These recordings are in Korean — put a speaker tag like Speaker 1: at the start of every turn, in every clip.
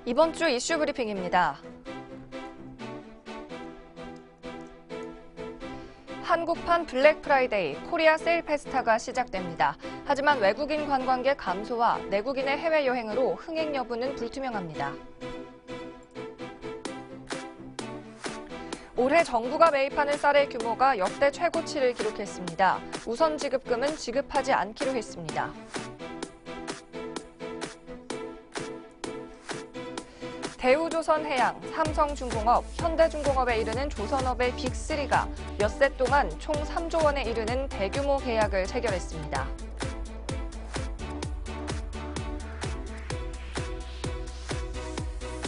Speaker 1: 이번 주 이슈 브리핑입니다. 한국판 블랙 프라이데이 코리아 세일 페스타가 시작됩니다. 하지만 외국인 관광객 감소와 내국인의 해외여행으로 흥행 여부는 불투명합니다. 올해 정부가 매입하는 쌀의 규모가 역대 최고치를 기록했습니다. 우선 지급금은 지급하지 않기로 했습니다. 대우조선해양, 삼성중공업, 현대중공업에 이르는 조선업의 빅3가 엿새 동안 총 3조 원에 이르는 대규모 계약을 체결했습니다.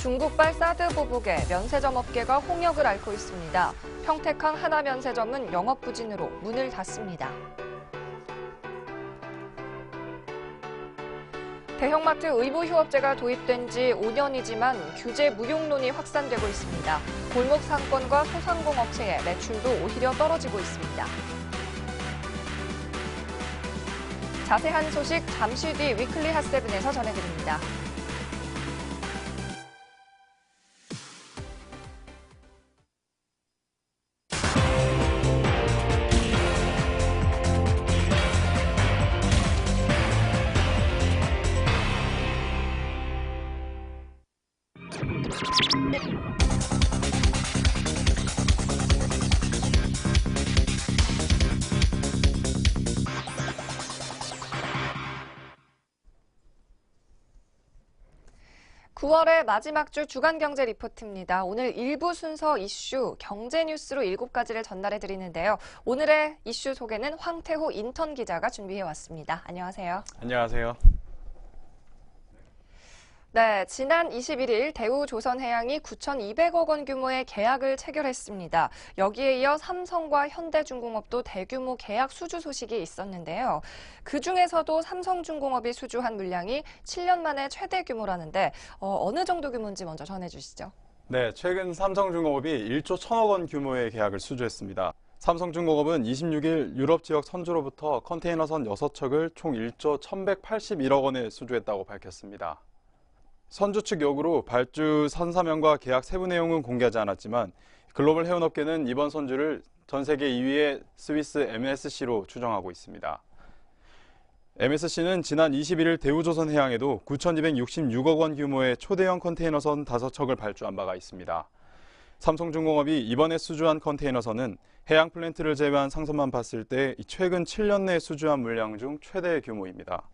Speaker 1: 중국발 사드 보복에 면세점 업계가 홍역을 앓고 있습니다. 평택항 하나면세점은 영업부진으로 문을 닫습니다. 대형마트 의무휴업제가 도입된 지 5년이지만 규제 무용론이 확산되고 있습니다. 골목 상권과 소상공 업체의 매출도 오히려 떨어지고 있습니다. 자세한 소식 잠시 뒤 위클리 핫세븐에서 전해드립니다. (9월의) 마지막 주 주간경제 리포트입니다. 오늘 일부 순서 이슈, 경제 뉴스로 7가지를 전달해 드리는데요. 오늘의 이슈 소개는 황태호 인턴 기자가 준비해 왔습니다. 안녕하세요.
Speaker 2: 안녕하세요.
Speaker 1: 네, 지난 21일 대우조선해양이 9,200억 원 규모의 계약을 체결했습니다. 여기에 이어 삼성과 현대중공업도 대규모 계약 수주 소식이 있었는데요. 그중에서도 삼성중공업이 수주한 물량이 7년 만에 최대 규모라는데 어느 정도 규모인지 먼저 전해주시죠.
Speaker 2: 네, 최근 삼성중공업이 1조 1천억 원 규모의 계약을 수주했습니다. 삼성중공업은 26일 유럽 지역 선주로부터 컨테이너선 6척을 총 1조 1,181억 원에 수주했다고 밝혔습니다. 선주 측 요구로 발주 선사명과 계약 세부 내용은 공개하지 않았지만 글로벌 해운업계는 이번 선주를 전 세계 2위의 스위스 MSC로 추정하고 있습니다. MSC는 지난 21일 대우조선해양에도 9,266억 원 규모의 초대형 컨테이너선 5척을 발주한 바가 있습니다. 삼성중공업이 이번에 수주한 컨테이너선은 해양 플랜트를 제외한 상선만 봤을 때 최근 7년 내 수주한 물량 중 최대 규모입니다.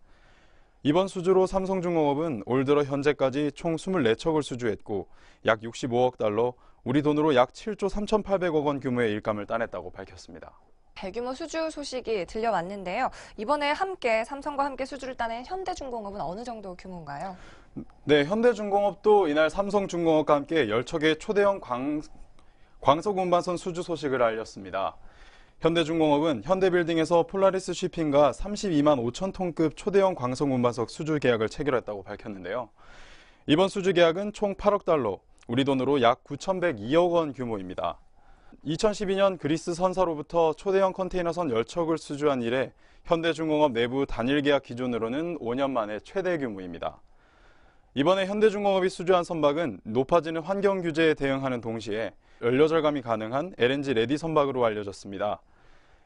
Speaker 2: 이번 수주로 삼성중공업은 올 들어 현재까지 총 24척을 수주했고 약 65억 달러, 우리 돈으로 약 7조 3,800억 원 규모의 일감을 따냈다고 밝혔습니다.
Speaker 1: 대규모 수주 소식이 들려왔는데요. 이번에 삼성과 함께 수주를 따낸 현대중공업은 어느 정도 규모인가요?
Speaker 2: 네, 현대중공업도 이날 삼성중공업과 함께 10척의 초대형 광석 운반선 수주 소식을 알렸습니다. 현대중공업은 현대빌딩에서 폴라리스 쉬핑과 32만 5천 톤급 초대형 광석 운반석 수주 계약을 체결했다고 밝혔는데요. 이번 수주 계약은 총 8억 달러, 우리 돈으로 약 9,102억 원 규모입니다. 2012년 그리스 선사로부터 초대형 컨테이너선 10척을 수주한 이래 현대중공업 내부 단일 계약 기준으로는 5년 만에 최대 규모입니다. 이번에 현대중공업이 수주한 선박은 높아지는 환경 규제에 대응하는 동시에 연료 절감이 가능한 LNG 레디 선박으로 알려졌습니다.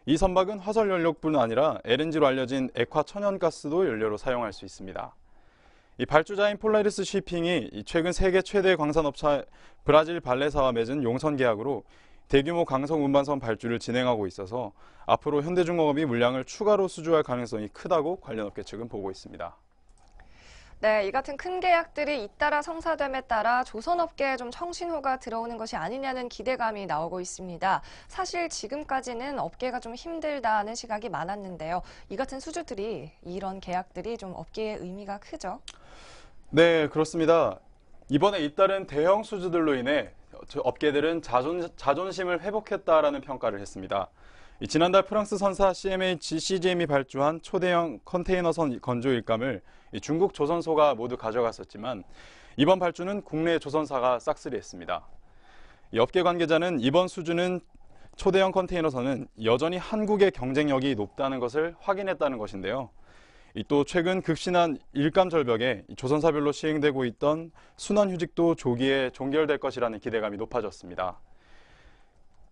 Speaker 2: 이 선박은 화석 연료뿐 아니라 LNG로 알려진 액화 천연가스도 연료로 사용할 수 있습니다. 이 발주자인 폴라리스 쉬핑이 최근 세계 최대 광산업체 브라질 발레사와 맺은 용선 계약으로 대규모 광석 운반선 발주를 진행하고 있어서 앞으로 현대중공업이 물량을 추가로 수주할 가능성이 크다고 관련 업계 측은 보고 있습니다.
Speaker 1: 네, 이 같은 큰 계약들이 잇따라 성사됨에 따라 조선업계에 좀 청신호가 들어오는 것이 아니냐는 기대감이 나오고 있습니다. 사실 지금까지는 업계가 좀 힘들다는 시각이 많았는데요. 이 같은 수주들이, 이런 계약들이 좀 업계의 의미가 크죠?
Speaker 2: 네, 그렇습니다. 이번에 잇따른 대형 수주들로 인해 업계들은 자존심을 회복했다라는 평가를 했습니다. 지난달 프랑스 선사 CMH CGM이 발주한 초대형 컨테이너선 건조 일감을 중국 조선소가 모두 가져갔었지만 이번 발주는 국내 조선사가 싹쓸이했습니다. 업계 관계자는 이번 수주는 초대형 컨테이너선은 여전히 한국의 경쟁력이 높다는 것을 확인했다는 것인데요. 또 최근 급신한 일감 절벽에 조선사별로 시행되고 있던 순환휴직도 조기에 종결될 것이라는 기대감이 높아졌습니다.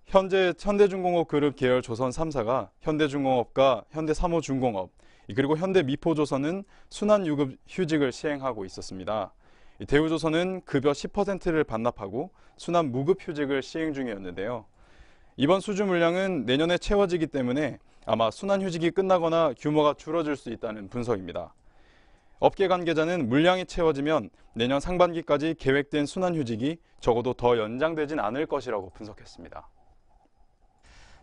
Speaker 2: 현재 현대중공업 그룹 계열 조선 3사가 현대중공업과 현대삼호중공업 그리고 현대미포조선은 순환유급 휴직을 시행하고 있었습니다. 대우조선은 급여 10%를 반납하고 순환무급휴직을 시행 중이었는데요. 이번 수주 물량은 내년에 채워지기 때문에 아마 순환휴직이 끝나거나 규모가 줄어들 수 있다는 분석입니다. 업계 관계자는 물량이 채워지면 내년 상반기까지 계획된 순환휴직이 적어도 더 연장되진 않을 것이라고 분석했습니다.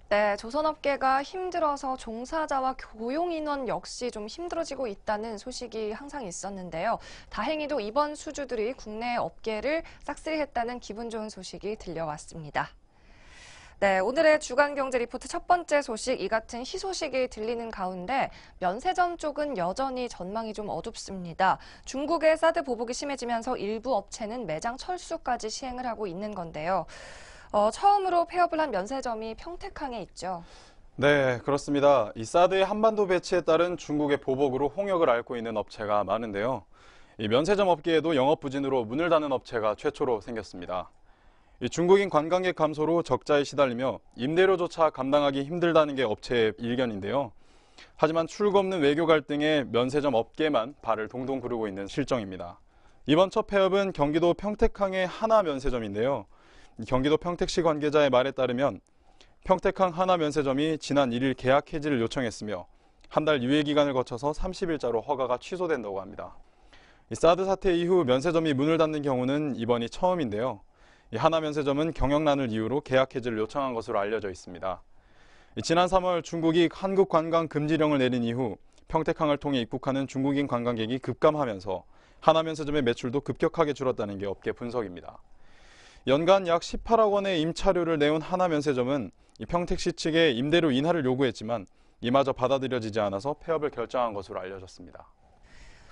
Speaker 1: 네, 조선업계가 힘들어서 종사자와 고용 인원 역시 좀 힘들어지고 있다는 소식이 항상 있었는데요. 다행히도 이번 수주들이 국내 업계를 싹쓸이했다는 기분 좋은 소식이 들려왔습니다. 네, 오늘의 주간경제 리포트 첫 번째 소식, 이 같은 희소식이 들리는 가운데 면세점 쪽은 여전히 전망이 좀 어둡습니다. 중국의 사드 보복이 심해지면서 일부 업체는 매장 철수까지 시행을 하고 있는 건데요. 처음으로 폐업을 한 면세점이 평택항에 있죠.
Speaker 2: 네, 그렇습니다. 이 사드의 한반도 배치에 따른 중국의 보복으로 홍역을 앓고 있는 업체가 많은데요. 이 면세점 업계에도 영업 부진으로 문을 닫는 업체가 최초로 생겼습니다. 이 중국인 관광객 감소로 적자에 시달리며 임대료조차 감당하기 힘들다는 게 업체의 일견인데요. 하지만 출구 없는 외교 갈등에 면세점 업계만 발을 동동 구르고 있는 실정입니다. 이번 첫 폐업은 경기도 평택항의 하나 면세점인데요. 경기도 평택시 관계자의 말에 따르면 평택항 하나 면세점이 지난 1일 계약 해지를 요청했으며 한 달 유예 기간을 거쳐서 30일자로 허가가 취소된다고 합니다. 이 사드 사태 이후 면세점이 문을 닫는 경우는 이번이 처음인데요. 이 하나 면세점은 경영난을 이유로 계약 해지를 요청한 것으로 알려져 있습니다. 지난 3월 중국이 한국 관광 금지령을 내린 이후 평택항을 통해 입국하는 중국인 관광객이 급감하면서 하나 면세점의 매출도 급격하게 줄었다는 게 업계 분석입니다. 연간 약 18억 원의 임차료를 내온 하나 면세점은 평택시 측에 임대료 인하를 요구했지만 이마저 받아들여지지 않아서 폐업을 결정한 것으로 알려졌습니다.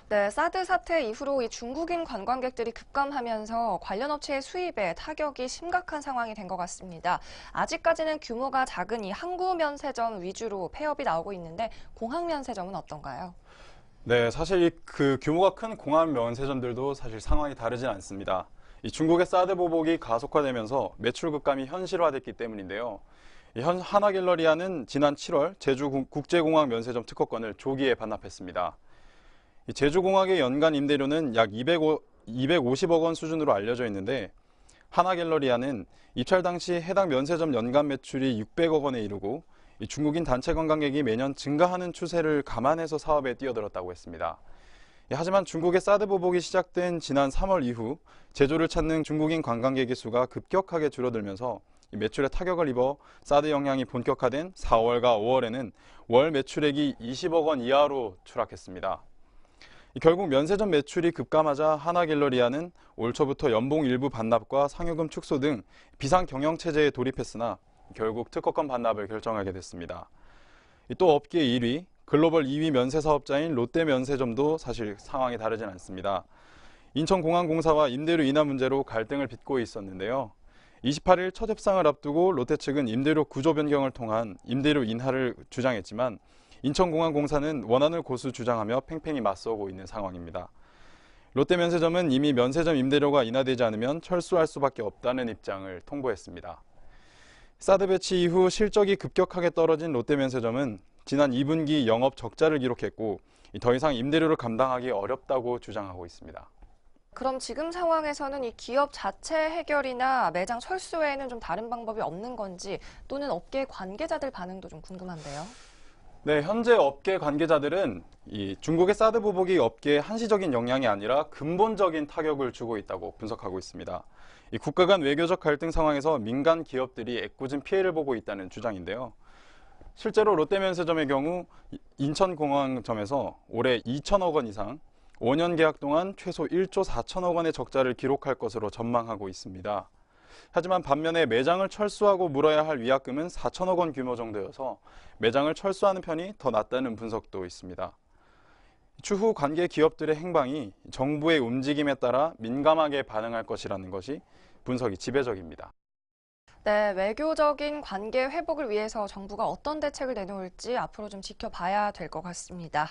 Speaker 1: 네, 사드 사태 이후로 이 중국인 관광객들이 급감하면서 관련 업체의 수입에 타격이 심각한 상황이 된 것 같습니다. 아직까지는 규모가 작은 이 항구 면세점 위주로 폐업이 나오고 있는데 공항 면세점은 어떤가요?
Speaker 2: 네, 사실 그 규모가 큰 공항 면세점들도 사실 상황이 다르진 않습니다. 이 중국의 사드 보복이 가속화되면서 매출 급감이 현실화됐기 때문인데요. 하나갤러리아는 지난 7월 제주 국제공항 면세점 특허권을 조기에 반납했습니다. 이 제주공항의 연간 임대료는 약 250억 원 수준으로 알려져 있는데 하나갤러리아는 입찰 당시 해당 면세점 연간 매출이 600억 원에 이르고 이 중국인 단체 관광객이 매년 증가하는 추세를 감안해서 사업에 뛰어들었다고 했습니다. 하지만 중국의 사드 보복이 시작된 지난 3월 이후 제주를 찾는 중국인 관광객의 수가 급격하게 줄어들면서 매출에 타격을 입어 사드 영향이 본격화된 4월과 5월에는 월 매출액이 20억 원 이하로 추락했습니다. 결국 면세점 매출이 급감하자 하나갤러리아는 올 초부터 연봉 일부 반납과 상여금 축소 등 비상 경영 체제에 돌입했으나 결국 특허권 반납을 결정하게 됐습니다. 또 업계 1위, 글로벌 2위 면세 사업자인 롯데 면세점도 사실 상황이 다르진 않습니다. 인천공항공사와 임대료 인하 문제로 갈등을 빚고 있었는데요. 28일 첫 협상을 앞두고 롯데 측은 임대료 구조 변경을 통한 임대료 인하를 주장했지만 인천공항공사는 원안을 고수 주장하며 팽팽히 맞서고 있는 상황입니다. 롯데 면세점은 이미 면세점 임대료가 인하되지 않으면 철수할 수밖에 없다는 입장을 통보했습니다. 사드 배치 이후 실적이 급격하게 떨어진 롯데 면세점은 지난 2분기 영업 적자를 기록했고 더 이상 임대료를 감당하기 어렵다고 주장하고 있습니다.
Speaker 1: 그럼 지금 상황에서는 이 기업 자체 해결이나 매장 철수 외에는 좀 다른 방법이 없는 건지 또는 업계 관계자들 반응도 좀 궁금한데요.
Speaker 2: 네, 현재 업계 관계자들은 이 중국의 사드 보복이 업계에 한시적인 영향이 아니라 근본적인 타격을 주고 있다고 분석하고 있습니다. 이 국가 간 외교적 갈등 상황에서 민간 기업들이 애꿎은 피해를 보고 있다는 주장인데요. 실제로 롯데면세점의 경우 인천공항점에서 올해 2천억 원 이상, 5년 계약 동안 최소 1조 4천억 원의 적자를 기록할 것으로 전망하고 있습니다. 하지만 반면에 매장을 철수하고 물어야 할 위약금은 4천억 원 규모 정도여서 매장을 철수하는 편이 더 낫다는 분석도 있습니다. 추후 관계 기업들의 행방이 정부의 움직임에 따라 민감하게 반응할 것이라는 것이 분석이 지배적입니다.
Speaker 1: 네, 외교적인 관계 회복을 위해서 정부가 어떤 대책을 내놓을지 앞으로 좀 지켜봐야 될 것 같습니다.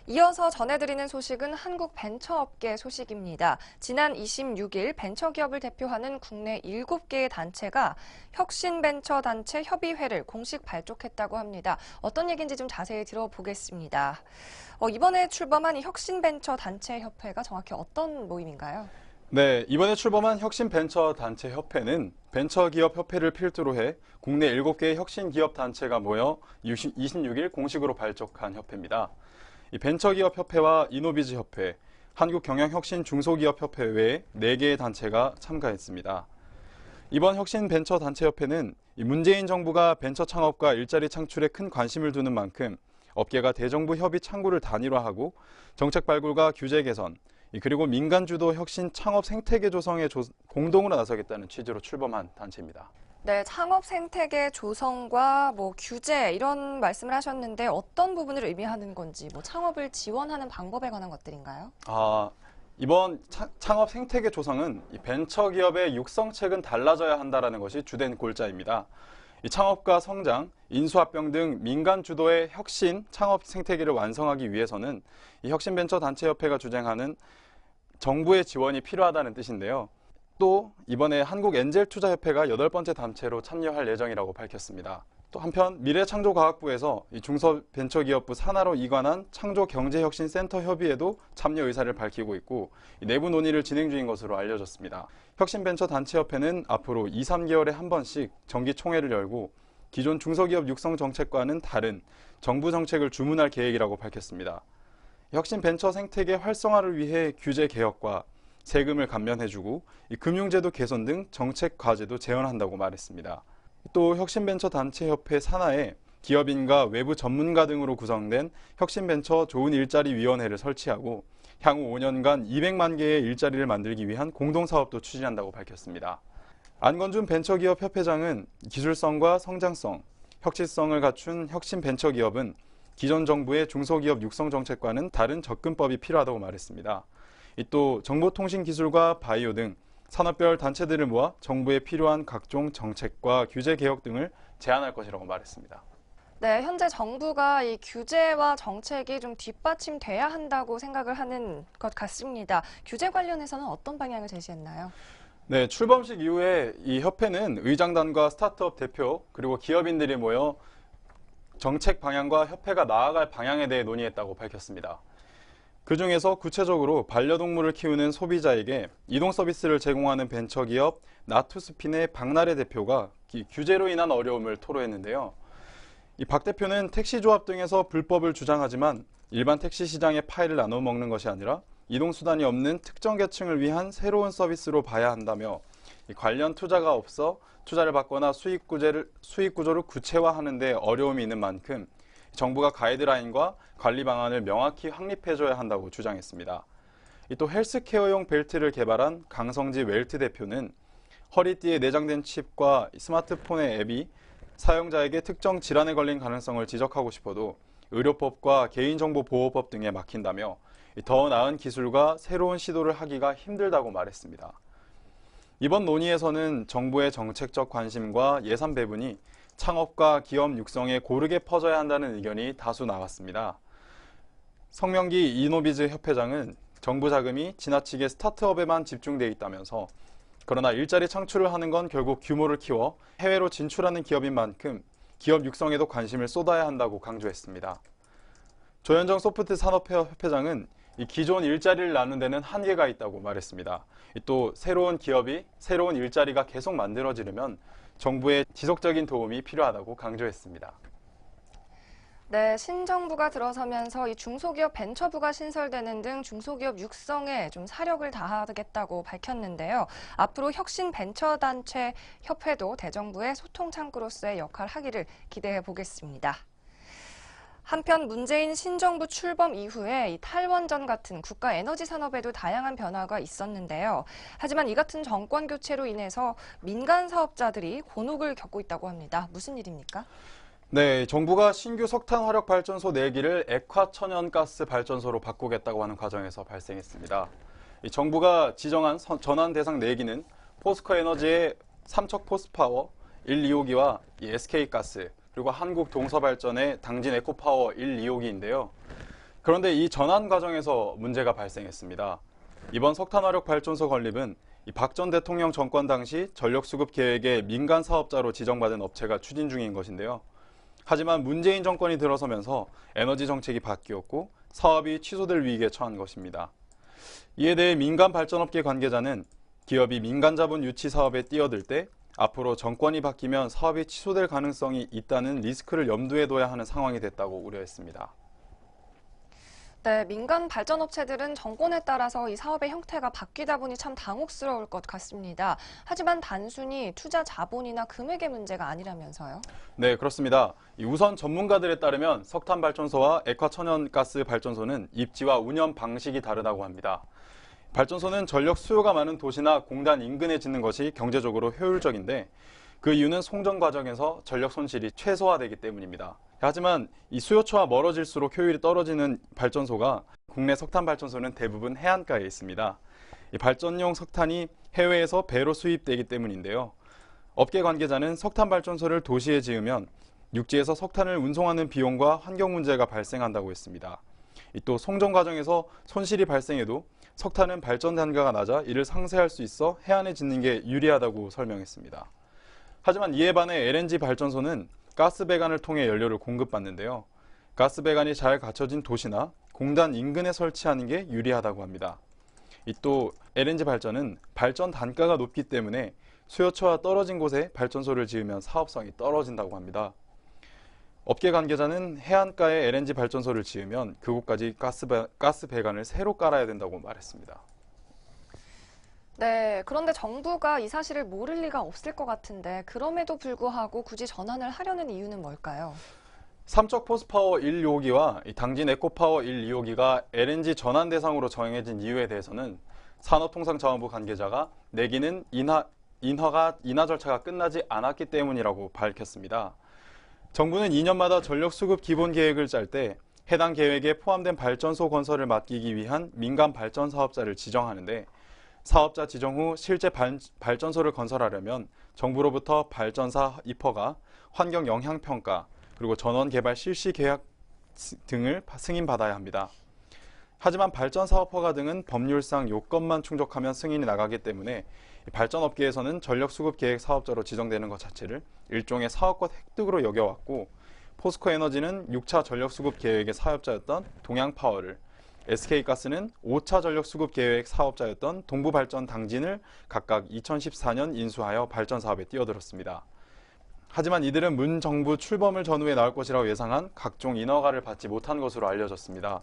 Speaker 1: 이어서 전해드리는 소식은 한국 벤처업계 소식입니다. 지난 26일 벤처기업을 대표하는 국내 7개의 단체가 혁신벤처단체 협의회를 공식 발족했다고 합니다. 어떤 얘기인지 좀 자세히 들어보겠습니다. 이번에 출범한 이 혁신벤처단체협회가 정확히 어떤 모임인가요?
Speaker 2: 네, 이번에 출범한 혁신벤처단체협회는 벤처기업협회를 필두로 해 국내 7개의 혁신기업단체가 모여 26일 공식으로 발족한 협회입니다. 이 벤처기업협회와 이노비즈협회, 한국경영혁신중소기업협회 외에 4개의 단체가 참가했습니다. 이번 혁신벤처단체협회는 문재인 정부가 벤처 창업과 일자리 창출에 큰 관심을 두는 만큼 업계가 대정부 협의 창구를 단일화하고 정책 발굴과 규제 개선, 그리고 민간 주도 혁신 창업 생태계 조성에 공동으로 나서겠다는 취지로 출범한 단체입니다.
Speaker 1: 네, 창업 생태계 조성과 규제 이런 말씀을 하셨는데 어떤 부분을 의미하는 건지 창업을 지원하는 방법에 관한 것들인가요?
Speaker 2: 이번 창업 생태계 조성은 이 벤처기업의 육성책은 달라져야 한다는 것이 주된 골자입니다. 이 창업과 성장, 인수합병 등 민간 주도의 혁신 창업 생태계를 완성하기 위해서는 이 혁신벤처단체협회가 주장하는 정부의 지원이 필요하다는 뜻인데요. 또 이번에 한국엔젤투자협회가 8번째 단체로 참여할 예정이라고 밝혔습니다. 또 한편 미래창조과학부에서 이 중소벤처기업부 산하로 이관한 창조경제혁신센터 협의에도 참여 의사를 밝히고 있고 내부 논의를 진행 중인 것으로 알려졌습니다. 혁신벤처단체협회는 앞으로 2, 3개월에 한 번씩 정기총회를 열고 기존 중소기업 육성 정책과는 다른 정부 정책을 주문할 계획이라고 밝혔습니다. 혁신벤처 생태계 활성화를 위해 규제 개혁과 세금을 감면해주고 금융제도 개선 등 정책 과제도 제언한다고 말했습니다. 또 혁신벤처단체협회 산하에 기업인과 외부 전문가 등으로 구성된 혁신벤처 좋은 일자리 위원회를 설치하고 향후 5년간 200만 개의 일자리를 만들기 위한 공동사업도 추진한다고 밝혔습니다. 안건준 벤처기업 협회장은 기술성과 성장성, 혁신성을 갖춘 혁신벤처기업은 기존 정부의 중소기업 육성 정책과는 다른 접근법이 필요하다고 말했습니다. 또 정보통신기술과 바이오 등 산업별 단체들을 모아 정부에 필요한 각종 정책과 규제 개혁 등을 제안할 것이라고 말했습니다.
Speaker 1: 네, 현재 정부가 이 규제와 정책이 좀 뒷받침돼야 한다고 생각을 하는 것 같습니다. 규제 관련해서는 어떤 방향을 제시했나요?
Speaker 2: 네, 출범식 이후에 이 협회는 의장단과 스타트업 대표 그리고 기업인들이 모여 정책 방향과 협회가 나아갈 방향에 대해 논의했다고 밝혔습니다. 그중에서 구체적으로 반려동물을 키우는 소비자에게 이동 서비스를 제공하는 벤처기업 나투스핀의 박나래 대표가 규제로 인한 어려움을 토로했는데요. 이 박 대표는 택시조합 등에서 불법을 주장하지만 일반 택시 시장의 파일을 나눠 먹는 것이 아니라 이동수단이 없는 특정 계층을 위한 새로운 서비스로 봐야 한다며 관련 투자가 없어 투자를 받거나 수익 구조를 구체화하는 데 어려움이 있는 만큼 정부가 가이드라인과 관리 방안을 명확히 확립해줘야 한다고 주장했습니다. 또 헬스케어용 벨트를 개발한 강성지 웰트 대표는 허리띠에 내장된 칩과 스마트폰의 앱이 사용자에게 특정 질환에 걸린 가능성을 지적하고 싶어도 의료법과 개인정보보호법 등에 막힌다며 더 나은 기술과 새로운 시도를 하기가 힘들다고 말했습니다. 이번 논의에서는 정부의 정책적 관심과 예산 배분이 창업과 기업 육성에 고르게 퍼져야 한다는 의견이 다수 나왔습니다. 성명기 이노비즈 협회장은 정부 자금이 지나치게 스타트업에만 집중돼 있다면서 그러나 일자리 창출을 하는 건 결국 규모를 키워 해외로 진출하는 기업인 만큼 기업 육성에도 관심을 쏟아야 한다고 강조했습니다. 조현정 소프트 산업회와 협회장은 이 기존 일자리를 나누는 데는 한계가 있다고 말했습니다. 또 새로운 기업이 새로운 일자리가 계속 만들어지려면 정부의 지속적인 도움이 필요하다고 강조했습니다.
Speaker 1: 네, 신정부가 들어서면서 이 중소기업 벤처부가 신설되는 등 중소기업 육성에 좀 사력을 다하겠다고 밝혔는데요. 앞으로 혁신벤처단체 협회도 대정부의 소통 창구로서의 역할을 하기를 기대해 보겠습니다. 한편 문재인 신정부 출범 이후에 이 탈원전 같은 국가 에너지 산업에도 다양한 변화가 있었는데요. 하지만 이 같은 정권 교체로 인해서 민간 사업자들이 곤혹을 겪고 있다고 합니다. 무슨 일입니까?
Speaker 2: 네, 정부가 신규 석탄 화력 발전소 4기를 액화 천연가스 발전소로 바꾸겠다고 하는 과정에서 발생했습니다. 이 정부가 지정한 전환 대상 4기는 포스코 에너지의 삼척 포스파워 1, 2호기와 SK가스, 그리고 한국 동서발전의 당진 에코파워 1, 2호기인데요. 그런데 이 전환 과정에서 문제가 발생했습니다. 이번 석탄 화력 발전소 건립은 박 전 대통령 정권 당시 전력 수급 계획의 민간 사업자로 지정받은 업체가 추진 중인 것인데요. 하지만 문재인 정권이 들어서면서 에너지 정책이 바뀌었고 사업이 취소될 위기에 처한 것입니다. 이에 대해 민간 발전업계 관계자는 기업이 민간 자본 유치 사업에 뛰어들 때 앞으로 정권이 바뀌면 사업이 취소될 가능성이 있다는 리스크를 염두에 둬야 하는 상황이 됐다고 우려했습니다.
Speaker 1: 네, 민간 발전업체들은 정권에 따라서 이 사업의 형태가 바뀌다 보니 참 당혹스러울 것 같습니다. 하지만 단순히 투자 자본이나 금액의 문제가 아니라면서요?
Speaker 2: 네, 그렇습니다. 우선 전문가들에 따르면 석탄 발전소와 액화 천연가스 발전소는 입지와 운영 방식이 다르다고 합니다. 발전소는 전력 수요가 많은 도시나 공단 인근에 짓는 것이 경제적으로 효율적인데 그 이유는 송전 과정에서 전력 손실이 최소화되기 때문입니다. 하지만 이 수요처와 멀어질수록 효율이 떨어지는 발전소가 국내 석탄 발전소는 대부분 해안가에 있습니다. 이 발전용 석탄이 해외에서 배로 수입되기 때문인데요. 업계 관계자는 석탄 발전소를 도시에 지으면 육지에서 석탄을 운송하는 비용과 환경 문제가 발생한다고 했습니다. 또 송전 과정에서 손실이 발생해도 석탄은 발전 단가가 낮아 이를 상쇄할 수 있어 해안에 짓는 게 유리하다고 설명했습니다. 하지만 이에 반해 LNG 발전소는 가스 배관을 통해 연료를 공급받는데요. 가스 배관이 잘 갖춰진 도시나 공단 인근에 설치하는 게 유리하다고 합니다. 또 LNG 발전은 발전 단가가 높기 때문에 수요처와 떨어진 곳에 발전소를 지으면 사업성이 떨어진다고 합니다. 업계 관계자는 해안가에 LNG 발전소를 지으면 그곳까지 가스 배관을 새로 깔아야 된다고 말했습니다.
Speaker 1: 네, 그런데 정부가 이 사실을 모를 리가 없을 것 같은데 그럼에도 불구하고 굳이 전환을 하려는 이유는 뭘까요?
Speaker 2: 삼척 포스파워 1, 2호기와 당진 에코파워 1, 2호기가 LNG 전환 대상으로 정해진 이유에 대해서는 산업통상자원부 관계자가 4기는 인하 절차가 끝나지 않았기 때문이라고 밝혔습니다. 정부는 2년마다 전력 수급 기본 계획을 짤 때 해당 계획에 포함된 발전소 건설을 맡기기 위한 민간 발전 사업자를 지정하는데 사업자 지정 후 실제 발전소를 건설하려면 정부로부터 발전사 입허가, 환경 영향 평가, 그리고 전원 개발 실시 계약 등을 승인받아야 합니다. 하지만 발전 사업 허가 등은 법률상 요건만 충족하면 승인이 나가기 때문에 발전업계에서는 전력 수급 계획 사업자로 지정되는 것 자체를 일종의 사업권 획득으로 여겨왔고 포스코 에너지는 6차 전력 수급 계획의 사업자였던 동양파워를, SK가스는 5차 전력 수급 계획 사업자였던 동부발전 당진을 각각 2014년 인수하여 발전 사업에 뛰어들었습니다. 하지만 이들은 문 정부 출범을 전후에 나올 것이라고 예상한 각종 인허가를 받지 못한 것으로 알려졌습니다.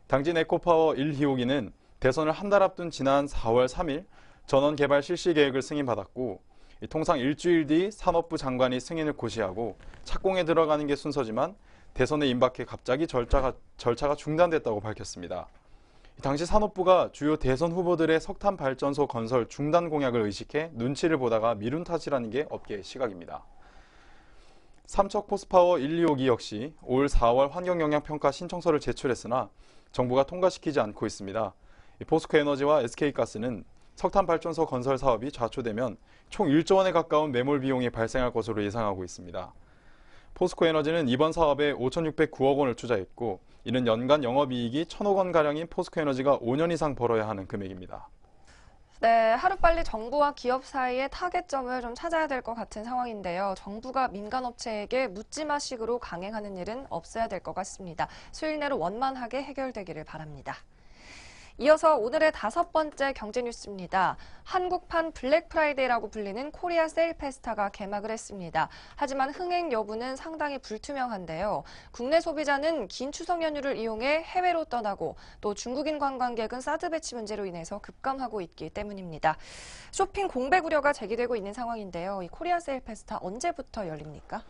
Speaker 2: 당진 에코파워 1, 2호기는 대선을 한 달 앞둔 지난 4월 3일 전원 개발 실시 계획을 승인받았고 통상 일주일 뒤 산업부 장관이 승인을 고시하고 착공에 들어가는 게 순서지만 대선에 임박해 갑자기 절차가 중단됐다고 밝혔습니다. 당시 산업부가 주요 대선 후보들의 석탄 발전소 건설 중단 공약을 의식해 눈치를 보다가 미룬 탓이라는 게 업계의 시각입니다. 삼척 포스파워 1, 2호기 역시 올 4월 환경영향평가 신청서를 제출했으나 정부가 통과시키지 않고 있습니다. 포스코 에너지와 SK가스는 석탄 발전소 건설 사업이 좌초되면 총 1조 원에 가까운 매몰 비용이 발생할 것으로 예상하고 있습니다. 포스코 에너지는 이번 사업에 5,609억 원을 투자했고 이는 연간 영업이익이 1,000억 원가량인 포스코 에너지가 5년 이상 벌어야 하는 금액입니다.
Speaker 1: 네, 하루빨리 정부와 기업 사이의 타겟점을 좀 찾아야 될 것 같은 상황인데요. 정부가 민간업체에게 묻지마식으로 강행하는 일은 없어야 될 것 같습니다. 수일 내로 원만하게 해결되기를 바랍니다. 이어서 오늘의 5번째 경제 뉴스입니다. 한국판 블랙 프라이데이라고 불리는 코리아 세일 페스타가 개막을 했습니다. 하지만 흥행 여부는 상당히 불투명한데요. 국내 소비자는 긴 추석 연휴를 이용해 해외로 떠나고 또 중국인 관광객은 사드 배치 문제로 인해서 급감하고 있기 때문입니다. 쇼핑 공백 우려가 제기되고 있는 상황인데요. 이 코리아 세일 페스타 언제부터 열립니까?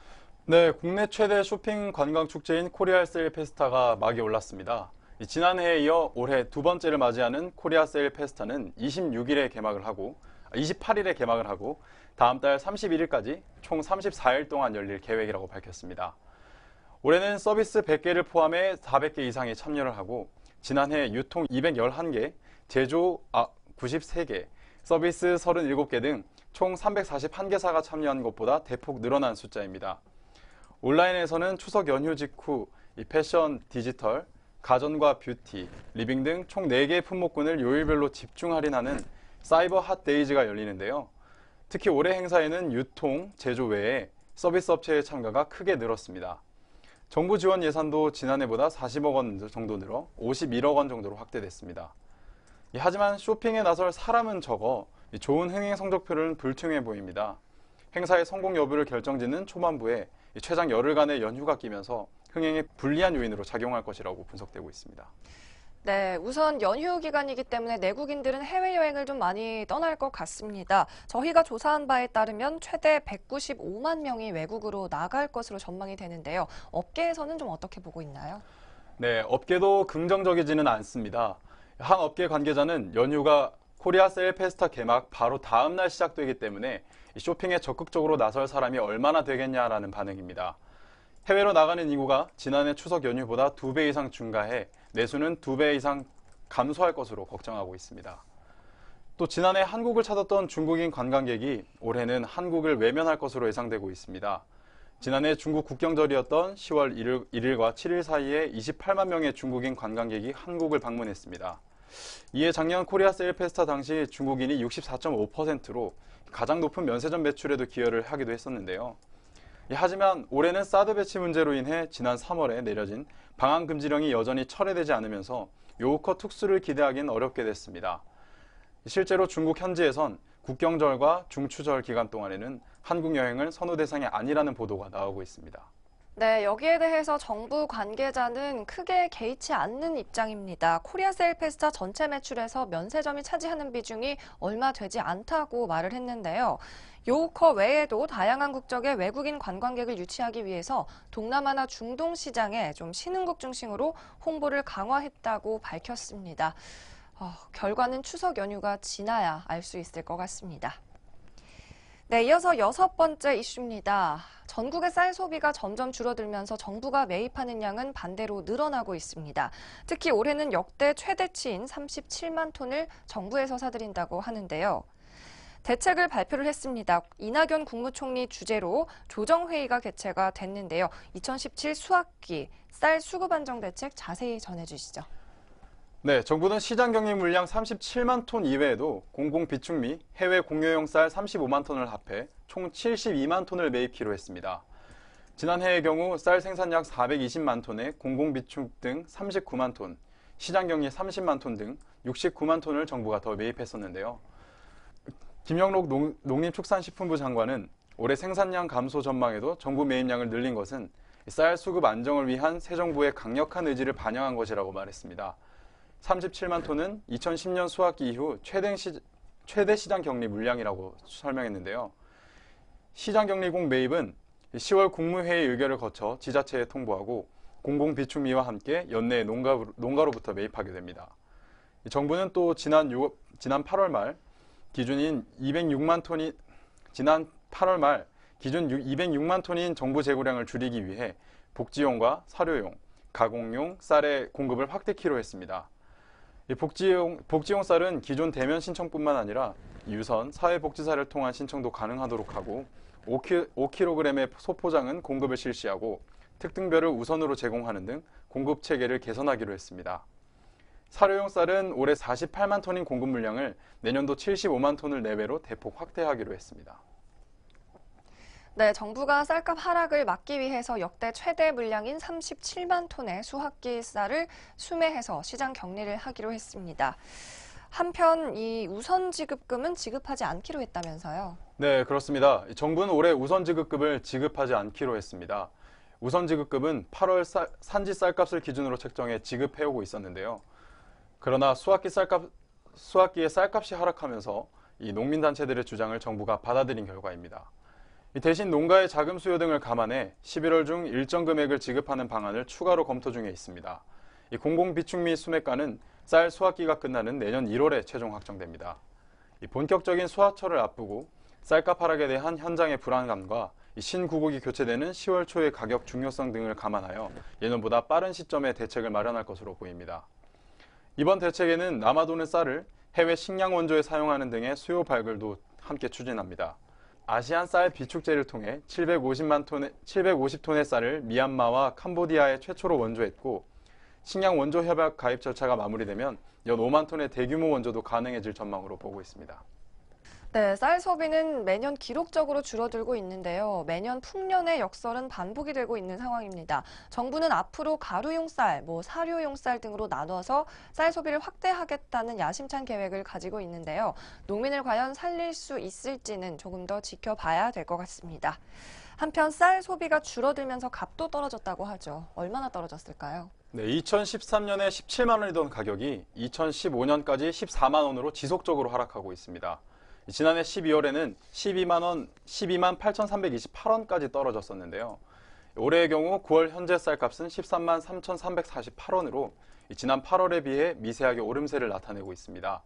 Speaker 2: 네, 국내 최대 쇼핑 관광 축제인 코리아 세일 페스타가 막이 올랐습니다. 지난해에 이어 올해 두 번째를 맞이하는 코리아 세일 페스타는 28일에 개막을 하고 다음 달 31일까지 총 34일 동안 열릴 계획이라고 밝혔습니다. 올해는 서비스 100개를 포함해 400개 이상이 참여를 하고 지난해 유통 211개, 제조 93개, 서비스 37개 등 총 341개사가 참여한 것보다 대폭 늘어난 숫자입니다. 온라인에서는 추석 연휴 직후 패션, 디지털, 가전과 뷰티, 리빙 등 총 4개의 품목군을 요일별로 집중 할인하는 사이버 핫 데이즈가 열리는데요. 특히 올해 행사에는 유통, 제조 외에 서비스 업체의 참가가 크게 늘었습니다. 정부 지원 예산도 지난해보다 40억 원 정도 늘어 51억 원 정도로 확대됐습니다. 하지만 쇼핑에 나설 사람은 적어 좋은 흥행 성적표는 불투명해 보입니다. 행사의 성공 여부를 결정짓는 초반부에 최장 열흘간의 연휴가 끼면서 흥행에 불리한 요인으로 작용할 것이라고 분석되고 있습니다.
Speaker 1: 네, 우선 연휴 기간이기 때문에 내국인들은 해외여행을 좀 많이 떠날 것 같습니다. 저희가 조사한 바에 따르면 최대 195만 명이 외국으로 나갈 것으로 전망이 되는데요. 업계에서는 좀 어떻게 보고 있나요?
Speaker 2: 네, 업계도 긍정적이지는 않습니다. 한 업계 관계자는 연휴가 코리아 세일 페스타 개막 바로 다음 날 시작되기 때문에 쇼핑에 적극적으로 나설 사람이 얼마나 되겠냐라는 반응입니다. 해외로 나가는 인구가 지난해 추석 연휴보다 2배 이상 증가해 내수는 2배 이상 감소할 것으로 걱정하고 있습니다. 또 지난해 한국을 찾았던 중국인 관광객이 올해는 한국을 외면할 것으로 예상되고 있습니다. 지난해 중국 국경절이었던 10월 1일과 7일 사이에 28만 명의 중국인 관광객이 한국을 방문했습니다. 이에 작년 코리아 세일 페스타 당시 중국인이 64.5%로 가장 높은 면세점 매출에도 기여를 하기도 했었는데요. 하지만 올해는 사드 배치 문제로 인해 지난 3월에 내려진 방한 금지령이 여전히 철회되지 않으면서 요우커 특수를 기대하기는 어렵게 됐습니다. 실제로 중국 현지에선 국경절과 중추절 기간 동안에는 한국 여행을 선호 대상이 아니라는 보도가 나오고 있습니다.
Speaker 1: 네, 여기에 대해서 정부 관계자는 크게 개의치 않는 입장입니다. 코리아 세일 페스타 전체 매출에서 면세점이 차지하는 비중이 얼마 되지 않다고 말을 했는데요. 요우커 외에도 다양한 국적의 외국인 관광객을 유치하기 위해서 동남아나 중동 시장에 좀 신흥국 중심으로 홍보를 강화했다고 밝혔습니다. 결과는 추석 연휴가 지나야 알 수 있을 것 같습니다. 네, 이어서 6번째 이슈입니다. 전국의 쌀 소비가 점점 줄어들면서 정부가 매입하는 양은 반대로 늘어나고 있습니다. 특히 올해는 역대 최대치인 37만 톤을 정부에서 사들인다고 하는데요. 대책을 발표를 했습니다. 이낙연 국무총리 주재로 조정회의가 개최가 됐는데요. 2017 수학기 쌀 수급 안정 대책 자세히 전해주시죠.
Speaker 2: 네, 정부는 시장 경리 물량 37만 톤 이외에도 공공 비축 미 해외 공유용 쌀 35만 톤을 합해 총 72만 톤을 매입키로 했습니다. 지난해의 경우 쌀 생산량 420만 톤에 공공 비축 등 39만 톤, 시장 경리 30만 톤 등 69만 톤을 정부가 더 매입했었는데요. 김영록 농림축산식품부 장관은 올해 생산량 감소 전망에도 정부 매입량을 늘린 것은 쌀 수급 안정을 위한 새 정부의 강력한 의지를 반영한 것이라고 말했습니다. 37만 톤은 2010년 수학기 이후 최대 시장 격리 물량이라고 설명했는데요. 시장 격리공 매입은 10월 국무회의 의결을 거쳐 지자체에 통보하고 공공비축미와 함께 연내 농가로부터 매입하게 됩니다. 정부는 또 지난 8월 말 기준 206만 톤인 정부 재고량을 줄이기 위해 복지용과 사료용, 가공용 쌀의 공급을 확대키로 했습니다. 복지용 쌀은 기존 대면 신청뿐만 아니라 유선, 사회복지사를 통한 신청도 가능하도록 하고 5kg의 소포장은 공급을 실시하고 특등별을 우선으로 제공하는 등 공급 체계를 개선하기로 했습니다. 사료용 쌀은 올해 48만 톤인 공급 물량을 내년도 75만 톤을 내외로 대폭 확대하기로 했습니다.
Speaker 1: 네, 정부가 쌀값 하락을 막기 위해서 역대 최대 물량인 37만 톤의 수학기 쌀을 수매해서 시장 격리를 하기로 했습니다. 한편 이 우선 지급금은 지급하지 않기로 했다면서요?
Speaker 2: 네, 그렇습니다. 정부는 올해 우선 지급금을 지급하지 않기로 했습니다. 우선 지급금은 8월 산지 쌀값을 기준으로 책정해 지급해오고 있었는데요. 그러나 수학기에 쌀값이 하락하면서 이 농민단체들의 주장을 정부가 받아들인 결과입니다. 대신 농가의 자금 수요 등을 감안해 11월 중 일정 금액을 지급하는 방안을 추가로 검토 중에 있습니다. 이 공공비축미 수매가는 쌀 수확기가 끝나는 내년 1월에 최종 확정됩니다. 이 본격적인 수확철을 앞두고 쌀값 하락에 대한 현장의 불안감과 신구국이 교체되는 10월 초의 가격 중요성 등을 감안하여 예년보다 빠른 시점에 대책을 마련할 것으로 보입니다. 이번 대책에는 남아도는 쌀을 해외 식량 원조에 사용하는 등의 수요 발굴도 함께 추진합니다. 아시안 쌀 비축제를 통해 750톤의 쌀을 미얀마와 캄보디아에 최초로 원조했고 식량 원조 협약 가입 절차가 마무리되면 연 5만 톤의 대규모 원조도 가능해질 전망으로 보고 있습니다.
Speaker 1: 네, 쌀 소비는 매년 기록적으로 줄어들고 있는데요. 매년 풍년의 역설은 반복이 되고 있는 상황입니다. 정부는 앞으로 가루용 쌀, 사료용 쌀 등으로 나눠서 쌀 소비를 확대하겠다는 야심찬 계획을 가지고 있는데요. 농민을 과연 살릴 수 있을지는 조금 더 지켜봐야 될 것 같습니다. 한편 쌀 소비가 줄어들면서 값도 떨어졌다고 하죠. 얼마나 떨어졌을까요?
Speaker 2: 네, 2013년에 17만 원이던 가격이 2015년까지 14만 원으로 지속적으로 하락하고 있습니다. 지난해 12월에는 12만 8,328원까지 떨어졌었는데요. 올해의 경우 9월 현재 쌀값은 13만 3,348원으로 지난 8월에 비해 미세하게 오름세를 나타내고 있습니다.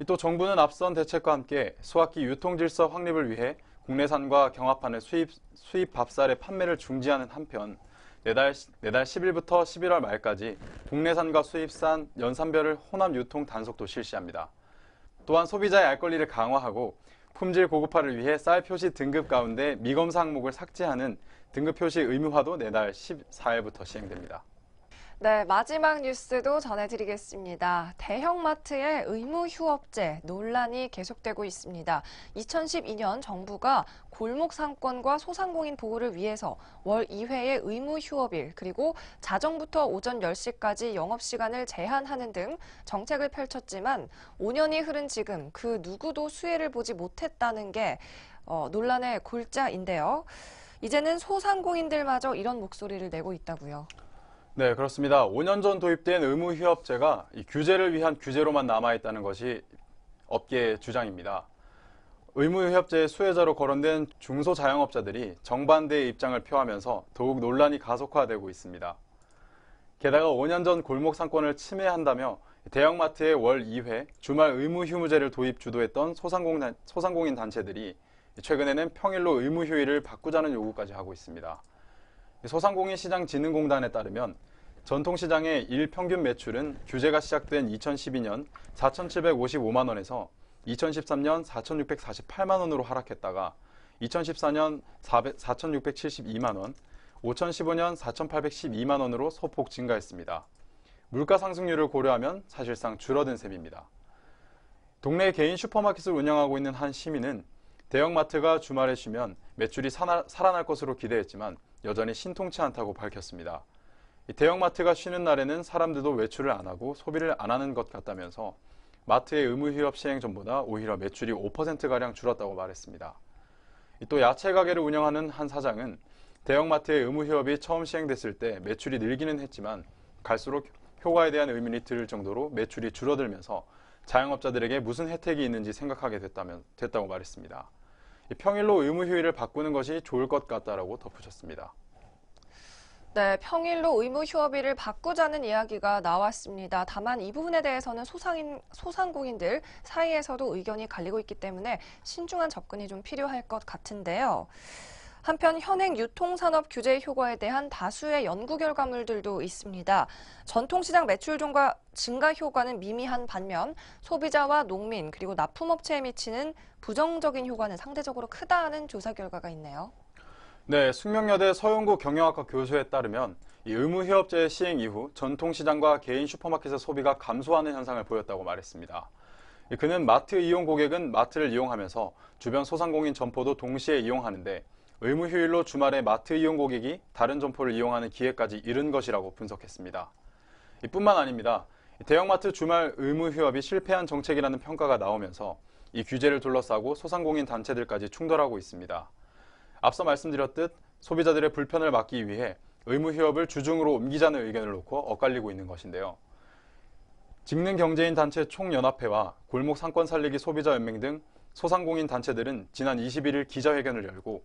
Speaker 2: 또 정부는 앞선 대책과 함께 수확기 유통질서 확립을 위해 국내산과 경합하는 수입 밥쌀의 판매를 중지하는 한편 내달 10일부터 11월 말까지 국내산과 수입산 연산별을 혼합 유통 단속도 실시합니다. 또한 소비자의 알 권리를 강화하고 품질 고급화를 위해 쌀 표시 등급 가운데 미검사 항목을 삭제하는 등급 표시 의무화도 내달 14일부터 시행됩니다.
Speaker 1: 네, 마지막 뉴스도 전해드리겠습니다. 대형마트의 의무휴업제 논란이 계속되고 있습니다. 2012년 정부가 골목 상권과 소상공인 보호를 위해서 월 2회의 의무휴업일 그리고 자정부터 오전 10시까지 영업시간을 제한하는 등 정책을 펼쳤지만 5년이 흐른 지금 그 누구도 수혜를 보지 못했다는 게 논란의 골자인데요. 이제는 소상공인들마저 이런 목소리를 내고 있다고요.
Speaker 2: 네, 그렇습니다. 5년 전 도입된 의무휴업제가 규제를 위한 규제로만 남아있다는 것이 업계의 주장입니다. 의무휴업제의 수혜자로 거론된 중소자영업자들이 정반대의 입장을 표하면서 더욱 논란이 가속화되고 있습니다. 게다가 5년 전 골목 상권을 침해한다며 대형마트의 월 2회 주말 의무휴무제를 도입 주도했던 소상공인 단체들이 최근에는 평일로 의무휴일을 바꾸자는 요구까지 하고 있습니다. 소상공인시장진흥공단에 따르면 전통시장의 일평균 매출은 규제가 시작된 2012년 4,755만 원에서 2013년 4,648만 원으로 하락했다가 2014년 4,672만 원, 2015년 4,812만 원으로 소폭 증가했습니다. 물가 상승률을 고려하면 사실상 줄어든 셈입니다. 동네 개인 슈퍼마켓을 운영하고 있는 한 시민은 대형마트가 주말에 쉬면 매출이 살아날 것으로 기대했지만 여전히 신통치 않다고 밝혔습니다. 대형마트가 쉬는 날에는 사람들도 외출을 안 하고 소비를 안 하는 것 같다면서 마트의 의무휴업 시행 전보다 오히려 매출이 5%가량 줄었다고 말했습니다. 또 야채 가게를 운영하는 한 사장은 대형마트의 의무휴업이 처음 시행됐을 때 매출이 늘기는 했지만 갈수록 효과에 대한 의문이 들 정도로 매출이 줄어들면서 자영업자들에게 무슨 혜택이 있는지 생각하게 됐다고 말했습니다. 평일로 의무휴일을 바꾸는 것이 좋을 것 같다라고 덧붙였습니다.
Speaker 1: 네, 평일로 의무휴업일을 바꾸자는 이야기가 나왔습니다. 다만 이 부분에 대해서는 소상공인들 사이에서도 의견이 갈리고 있기 때문에 신중한 접근이 좀 필요할 것 같은데요. 한편 현행 유통산업 규제 효과에 대한 다수의 연구 결과물들도 있습니다. 전통시장 매출 증가 효과는 미미한 반면 소비자와 농민 그리고 납품업체에 미치는 부정적인 효과는 상대적으로 크다는 조사 결과가 있네요.
Speaker 2: 네, 숙명여대 서영구 경영학과 교수에 따르면 이 의무휴업제 시행 이후 전통시장과 개인 슈퍼마켓의 소비가 감소하는 현상을 보였다고 말했습니다. 그는 마트 이용 고객은 마트를 이용하면서 주변 소상공인 점포도 동시에 이용하는데 의무휴일로 주말에 마트 이용 고객이 다른 점포를 이용하는 기회까지 잃은 것이라고 분석했습니다. 뿐만 아닙니다. 대형마트 주말 의무휴업이 실패한 정책이라는 평가가 나오면서 이 규제를 둘러싸고 소상공인 단체들까지 충돌하고 있습니다. 앞서 말씀드렸듯 소비자들의 불편을 막기 위해 의무휴업을 주중으로 옮기자는 의견을 놓고 엇갈리고 있는 것인데요. 직능경제인 단체 총연합회와 골목 상권 살리기 소비자연맹 등 소상공인 단체들은 지난 21일 기자회견을 열고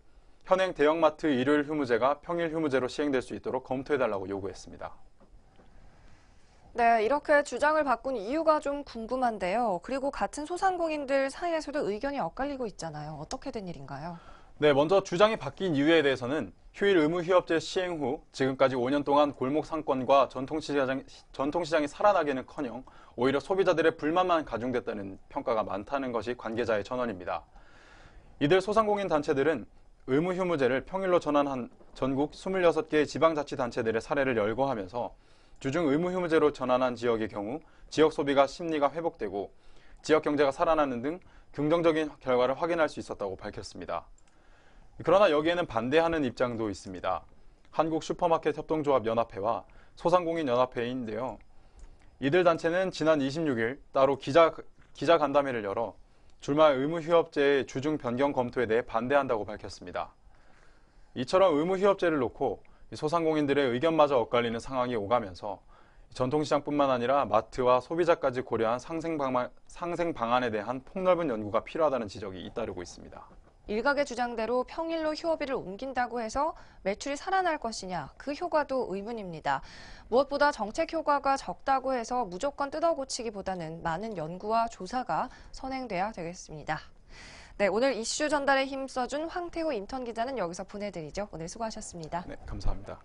Speaker 2: 현행 대형마트 일요일 휴무제가 평일 휴무제로 시행될 수 있도록 검토해달라고 요구했습니다.
Speaker 1: 네, 이렇게 주장을 바꾼 이유가 좀 궁금한데요. 그리고 같은 소상공인들 사이에서도 의견이 엇갈리고 있잖아요. 어떻게 된 일인가요?
Speaker 2: 네, 먼저 주장이 바뀐 이유에 대해서는 휴일 의무 휴업제 시행 후 지금까지 5년 동안 골목 상권과 전통시장이 살아나기는커녕 오히려 소비자들의 불만만 가중됐다는 평가가 많다는 것이 관계자의 전언입니다. 이들 소상공인 단체들은 의무 휴무제를 평일로 전환한 전국 26개의 지방자치단체들의 사례를 열거하면서 주중 의무 휴무제로 전환한 지역의 경우 지역 소비가 심리가 회복되고 지역 경제가 살아나는 등 긍정적인 결과를 확인할 수 있었다고 밝혔습니다. 그러나 여기에는 반대하는 입장도 있습니다. 한국슈퍼마켓협동조합연합회와 소상공인연합회인데요. 이들 단체는 지난 26일 따로 기자 간담회를 열어 주말 의무 휴업제의 주중 변경 검토에 대해 반대한다고 밝혔습니다. 이처럼 의무 휴업제를 놓고 소상공인들의 의견마저 엇갈리는 상황이 오가면서 전통시장뿐만 아니라 마트와 소비자까지 고려한 상생 방안에 대한 폭넓은 연구가 필요하다는 지적이 잇따르고 있습니다.
Speaker 1: 일각의 주장대로 평일로 휴업일을 옮긴다고 해서 매출이 살아날 것이냐, 그 효과도 의문입니다. 무엇보다 정책 효과가 적다고 해서 무조건 뜯어고치기보다는 많은 연구와 조사가 선행돼야 되겠습니다. 네, 오늘 이슈 전달에 힘써준 황태호 인턴 기자는 여기서 보내드리죠. 오늘 수고하셨습니다.
Speaker 2: 네, 감사합니다.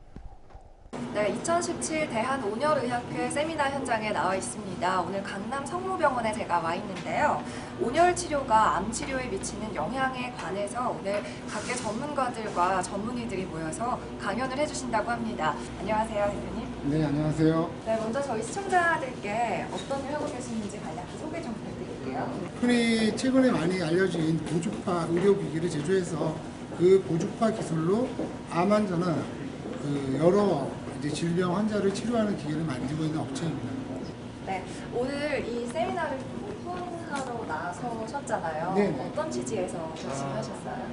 Speaker 1: 네, 2017 대한온열의학회 세미나 현장에 나와 있습니다. 오늘 강남 성모병원에 제가 와 있는데요. 온열 치료가 암 치료에 미치는 영향에 관해서 오늘 각계 전문가들과 전문의들이 모여서 강연을 해주신다고 합니다. 안녕하세요, 대표님.
Speaker 3: 네, 안녕하세요.
Speaker 1: 네, 먼저 저희 시청자들께 어떤 일 하고 계시는지 간략히 소개 좀 부탁드릴게요.
Speaker 3: 흔히 최근에 많이 알려진 고주파 의료기기를 제조해서 그 고주파 기술로 암 환자나 여러 질병 환자를 치료하는 기계를 만들고 있는 업체입니다.
Speaker 1: 네, 오늘 이 세미나를 후원하러 나서셨잖아요.
Speaker 3: 네.
Speaker 1: 어떤 취지에서 결심하셨어요?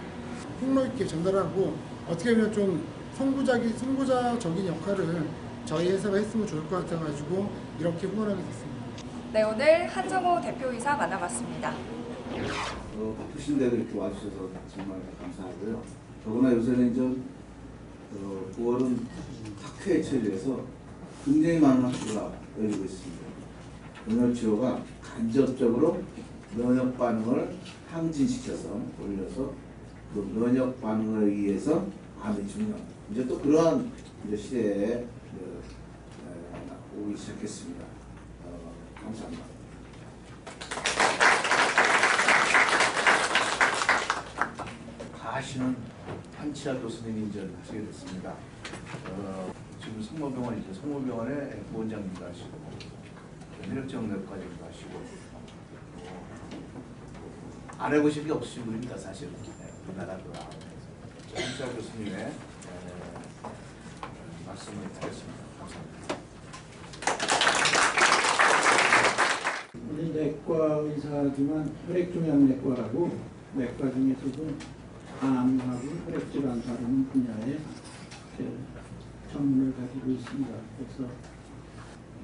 Speaker 3: 폭넓게 전달하고 어떻게 보면 좀 선구자적인 역할을 저희 회사가 했으면 좋을 것 같아가지고 이렇게 후원하게 됐습니다.
Speaker 1: 네, 오늘 한정호 대표이사 만나봤습니다.
Speaker 4: 바쁘신데도 이렇게 와주셔서 정말 감사하고요. 더구나 요새는 좀 9월은 학회에 처리해서 굉장히 많은 학교가 열리고 있습니다. 온열치료가 간접적으로 면역 반응을 항진시켜서 올려서 그 면역 반응을 위해서 암이 중요. 이제 또 그러한 시대에 오기 시작했습니다. 감사합니다. 가시는 한치아 교수님이 이제 하시게 됐습니다. 지금 성모병원의 부원장님도 하시고 혈액정내과장도 하시고 안 해보신 게 없으신 분입니다. 사실은 우리나라도 한치아 교수님의 말씀을 드리겠습니다. 감사합니다.
Speaker 5: 우리 내과 의사지만 혈액종양내과라고 내과 중에서도 암하고 혈액질환 다루는 분야에 전문을 가지고 있습니다.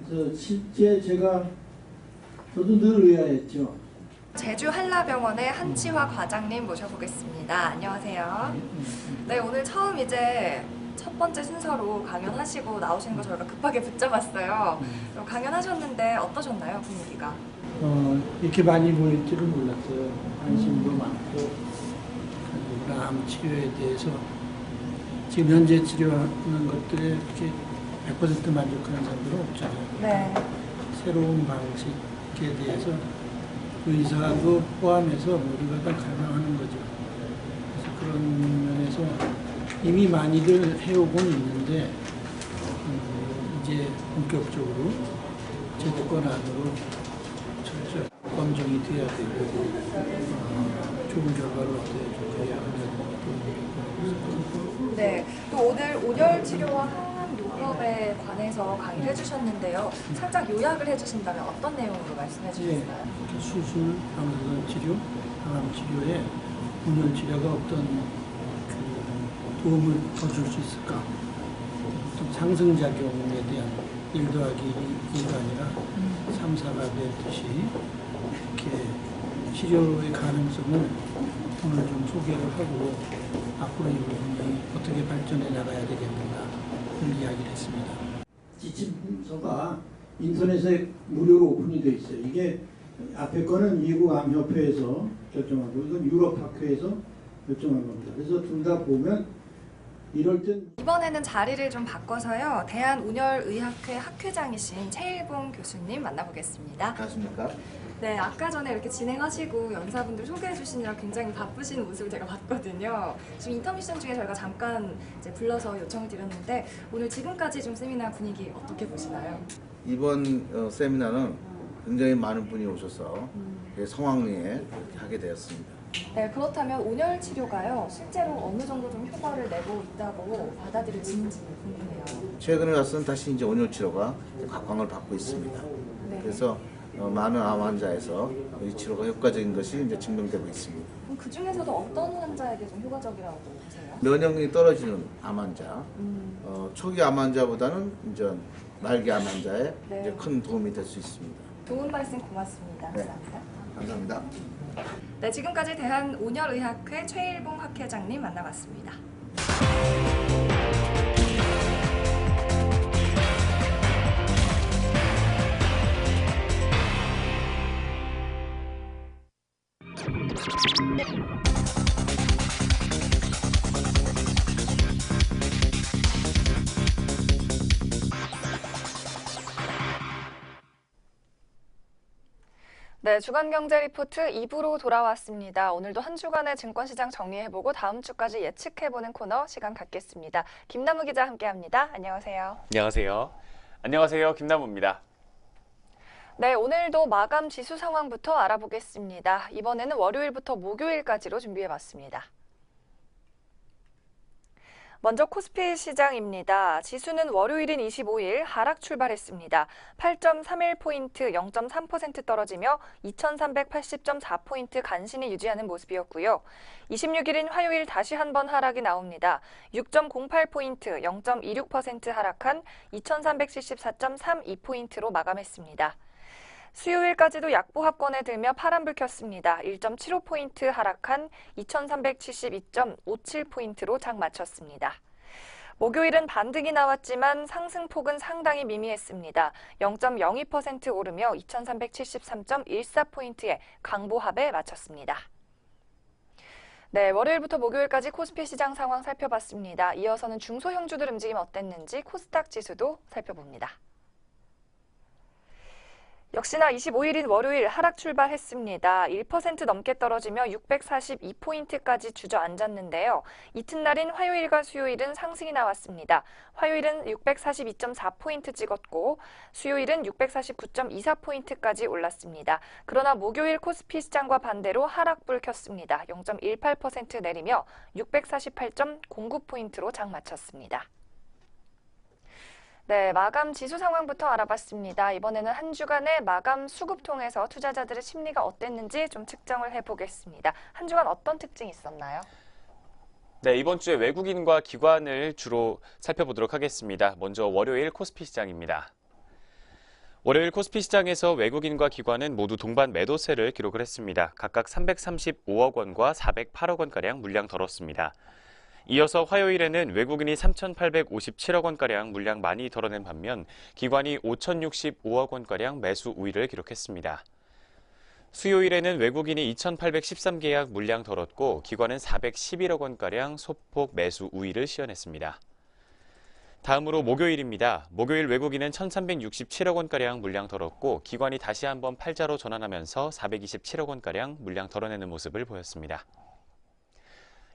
Speaker 5: 그래서 실제 저도 늘 의아했죠.
Speaker 1: 제주 한라병원의 한치화 과장님 모셔보겠습니다. 안녕하세요. 네, 오늘 처음 이제 첫 번째 순서로 강연하시고 나오시는 거 저희가 급하게 붙잡았어요. 강연하셨는데 어떠셨나요, 분위기가?
Speaker 5: 이렇게 많이 모일 줄은 몰랐어요. 관심도 많고 암 치료에 대해서 지금 현재 치료하는 것들에 이렇게 100% 만족하는 사람들은 없잖아요.
Speaker 1: 네.
Speaker 5: 새로운 방식에 대해서 의사도 포함해서 모두가 다 갈망하는 거죠. 그래서 그런 면에서 이미 많이들 해오곤 있는데 이제 본격적으로 제도권 안으로 철저히 검증이 돼야 되고 좋은 결과를 얻어야 하는
Speaker 1: 네, 또 오늘 온열 치료와 항암 요법에 관해서 강의를 해주셨는데요. 살짝 요약을 해주신다면 어떤 내용으로 말씀해 주셨나요?
Speaker 5: 수술, 방사선 치료, 항암 치료에 온열 치료가 어떤 도움을 더 줄 수 있을까? 어떤 상승작용에 대한 1 더하기 2가 아니라 3, 4가 되듯이 이렇게 치료의 가능성을 오늘 좀 소개를 하고 앞으로 이 부분이 어떻게 발전해 나가야 되겠는가 그런 이야기를 했습니다. 지침서가 인터넷에 무료로 오픈이 돼 있어요. 이게 앞에 거는 미국 암협회에서 결정하고 이건 유럽 학회에서 결정한 겁니다. 그래서 둘 다 보면 이럴 땐
Speaker 1: 이번에는 자리를 좀 바꿔서요. 대한운혈의학회 학회장이신 최일봉 교수님 만나보겠습니다.
Speaker 4: 안녕하십니까?
Speaker 1: 네, 아까 전에 이렇게 진행하시고 연사분들 소개해 주시느라 굉장히 바쁘신 모습을 제가 봤거든요. 지금 인터미션 중에 저희가 잠깐 이제 불러서 요청을 드렸는데 오늘 지금까지 좀 세미나 분위기 어떻게 보시나요?
Speaker 4: 이번 세미나는 굉장히 많은 분이 오셔서 성황리에 이렇게 하게 되었습니다.
Speaker 1: 네, 그렇다면 온열 치료가요. 실제로 어느 정도 좀 효과를 내고 있다고 받아들여지는지 궁금해요.
Speaker 4: 최근에 와서는 다시 이제 온열 치료가 각광을 받고 있습니다.
Speaker 1: 네.
Speaker 4: 그래서 많은 암 환자에서 이 치료가 효과적인 것이 이제 증명되고 있습니다.
Speaker 1: 그럼 그 중에서도 어떤 환자에게 좀 효과적이라고 보세요?
Speaker 4: 면역력이 떨어지는 암 환자, 초기 암 환자보다는 이제 말기 암 환자에
Speaker 1: 네.
Speaker 4: 이제 큰 도움이 될 수 있습니다.
Speaker 1: 좋은 말씀 고맙습니다.
Speaker 4: 네.
Speaker 1: 감사합니다.
Speaker 4: 감사합니다.
Speaker 1: 네, 지금까지 대한온열의학회 최일봉 학회장님 만나봤습니다. 네, 주간경제 리포트 2부로 돌아왔습니다. 오늘도 한 주간의 증권시장 정리해보고 다음 주까지 예측해보는 코너 시간 갖겠습니다. 김남우 기자 함께합니다. 안녕하세요.
Speaker 6: 안녕하세요. 안녕하세요. 김남우입니다.
Speaker 1: 네, 오늘도 마감 지수 상황부터 알아보겠습니다. 이번에는 월요일부터 목요일까지로 준비해봤습니다. 먼저 코스피 시장입니다. 지수는 월요일인 25일 하락 출발했습니다. 8.31포인트 0.3% 떨어지며 2380.4포인트 간신히 유지하는 모습이었고요. 26일인 화요일 다시 한번 하락이 나옵니다. 6.08포인트 0.26% 하락한 2374.32포인트로 마감했습니다. 수요일까지도 약보합권에 들며 파란불 켰습니다. 1.75포인트 하락한 2372.57포인트로 장 마쳤습니다. 목요일은 반등이 나왔지만 상승폭은 상당히 미미했습니다. 0.02% 오르며 2373.14포인트의 강보합에 마쳤습니다. 네, 월요일부터 목요일까지 코스피 시장 상황 살펴봤습니다. 이어서는 중소형주들 움직임 어땠는지 코스닥 지수도 살펴봅니다. 역시나 25일인 월요일 하락 출발했습니다. 1% 넘게 떨어지며 642포인트까지 주저앉았는데요. 이튿날인 화요일과 수요일은 상승이 나왔습니다. 화요일은 642.4포인트 찍었고 수요일은 649.24포인트까지 올랐습니다. 그러나 목요일 코스피 시장과 반대로 하락불 켰습니다. 0.18% 내리며 648.09포인트로 장 마쳤습니다. 네, 마감 지수 상황부터 알아봤습니다. 이번에는 한 주간의 마감 수급 통해서 투자자들의 심리가 어땠는지 좀 측정을 해보겠습니다. 한 주간 어떤 특징이 있었나요?
Speaker 6: 네, 이번 주에 외국인과 기관을 주로 살펴보도록 하겠습니다. 먼저 월요일 코스피 시장입니다. 월요일 코스피 시장에서 외국인과 기관은 모두 동반 매도세를 기록을 했습니다. 각각 335억 원과 408억 원가량 물량 덜었습니다. 이어서 화요일에는 외국인이 3,857억 원가량 물량 많이 덜어낸 반면 기관이 5,065억 원가량 매수 우위를 기록했습니다. 수요일에는 외국인이 2,813계약 물량 덜었고 기관은 411억 원가량 소폭 매수 우위를 시현했습니다. 다음으로 목요일입니다. 목요일 외국인은 1,367억 원가량 물량 덜었고 기관이 다시 한번 팔자로 전환하면서 427억 원가량 물량 덜어내는 모습을 보였습니다.